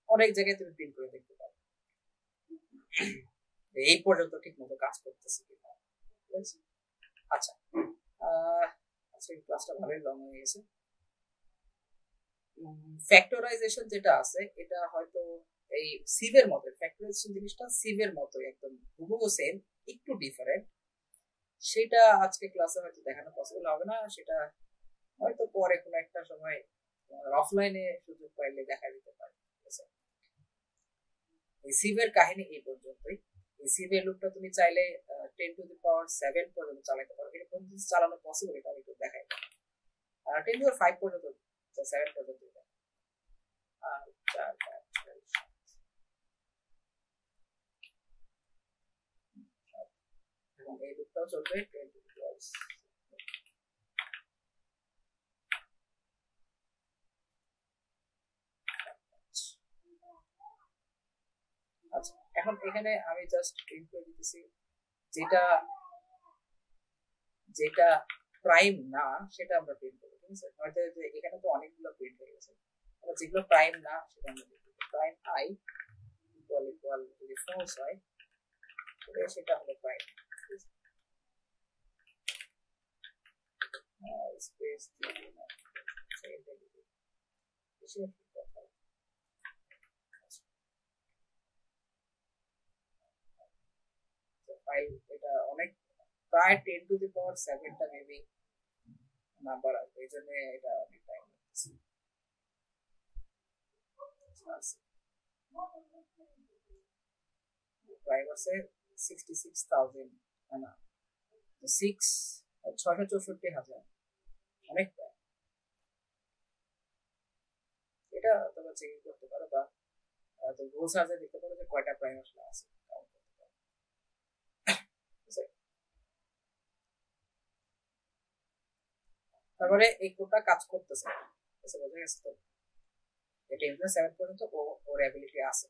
অনেক জায়গায় তুমি প্রিন্ট করে দেখতে পারো এই পর্যন্ত ঠিক মতো কাজ করতেছে কিনা। আচ্ছা আচ্ছা, এই ক্লাসটা ভালোই লং হয়ে গেছে। ফ্যাক্টরাইজেশন যেটা আছে এটা হয়তো এই সিভের মতো, ফ্যাক্টরাইজেশন জিনিসটা সিভের মতো একদম হুবহু সেম, একটু ডিফারেন্ট, সেটা আজকে ক্লাসে হয়তো দেখানো পসিবল হবে না, সেটা হয়তো পরে কোনো একটা সময় অফলাইনে সুযোগ পাইলে দেখা দিতে পারে, ঠিক আছে। এই সিভের কাহিনী এই পর্যন্তই। এই সিভের লুপটা তুমি চাইলে 10 to the power 7 পর্যন্ত চালাতে পারো, এটা পর্যন্ত চালানো পসিবল, এটা আমি একটু দেখাই। 10 to the 5 পর্যন্ত 7 পর্যন্ত এবং এই লুপটাও চলবে 10 to the power। আচ্ছা, এখন এখানে আমি জাস্ট প্রিন্ট করে দিতেছি যেটা যেটা প্রাইম না সেটা আমরা প্রিন্ট করব, ঠিক আছে। হয়তো যে এখানে তো অনেকগুলো প্রিন্ট হয়ে গেছে, আমরা যেগুলো প্রাইম না সেটা আমরা প্রিন্ট করব। প্রাইম আই ইকুয়াল ইকুয়াল যদি ফলস হয় তাহলে সেটা হলো প্রাইম, স্পেস দিয়ে না সেটা দিই বেশি কথা। ফাইল এটা অনেক প্রায় 10 to the power 7 টা মেবি নাম্বার আছে, এই জন্য এটা অনেক টাইম লাগছে। প্রাইম আছে 66,000 না 6,664,000, অনেক প্রায়। এটা তোমরা চেক করতে পারো বা তো গোল সার্চে দেখতে পারো যে কয়টা প্রাইম আসলে আছে, তারপরে এই কোডটা কাজ করতেছে, বোঝা গেছে তো। এটা 7 পর্যন্ত ওর অ্যাবিলিটি আছে।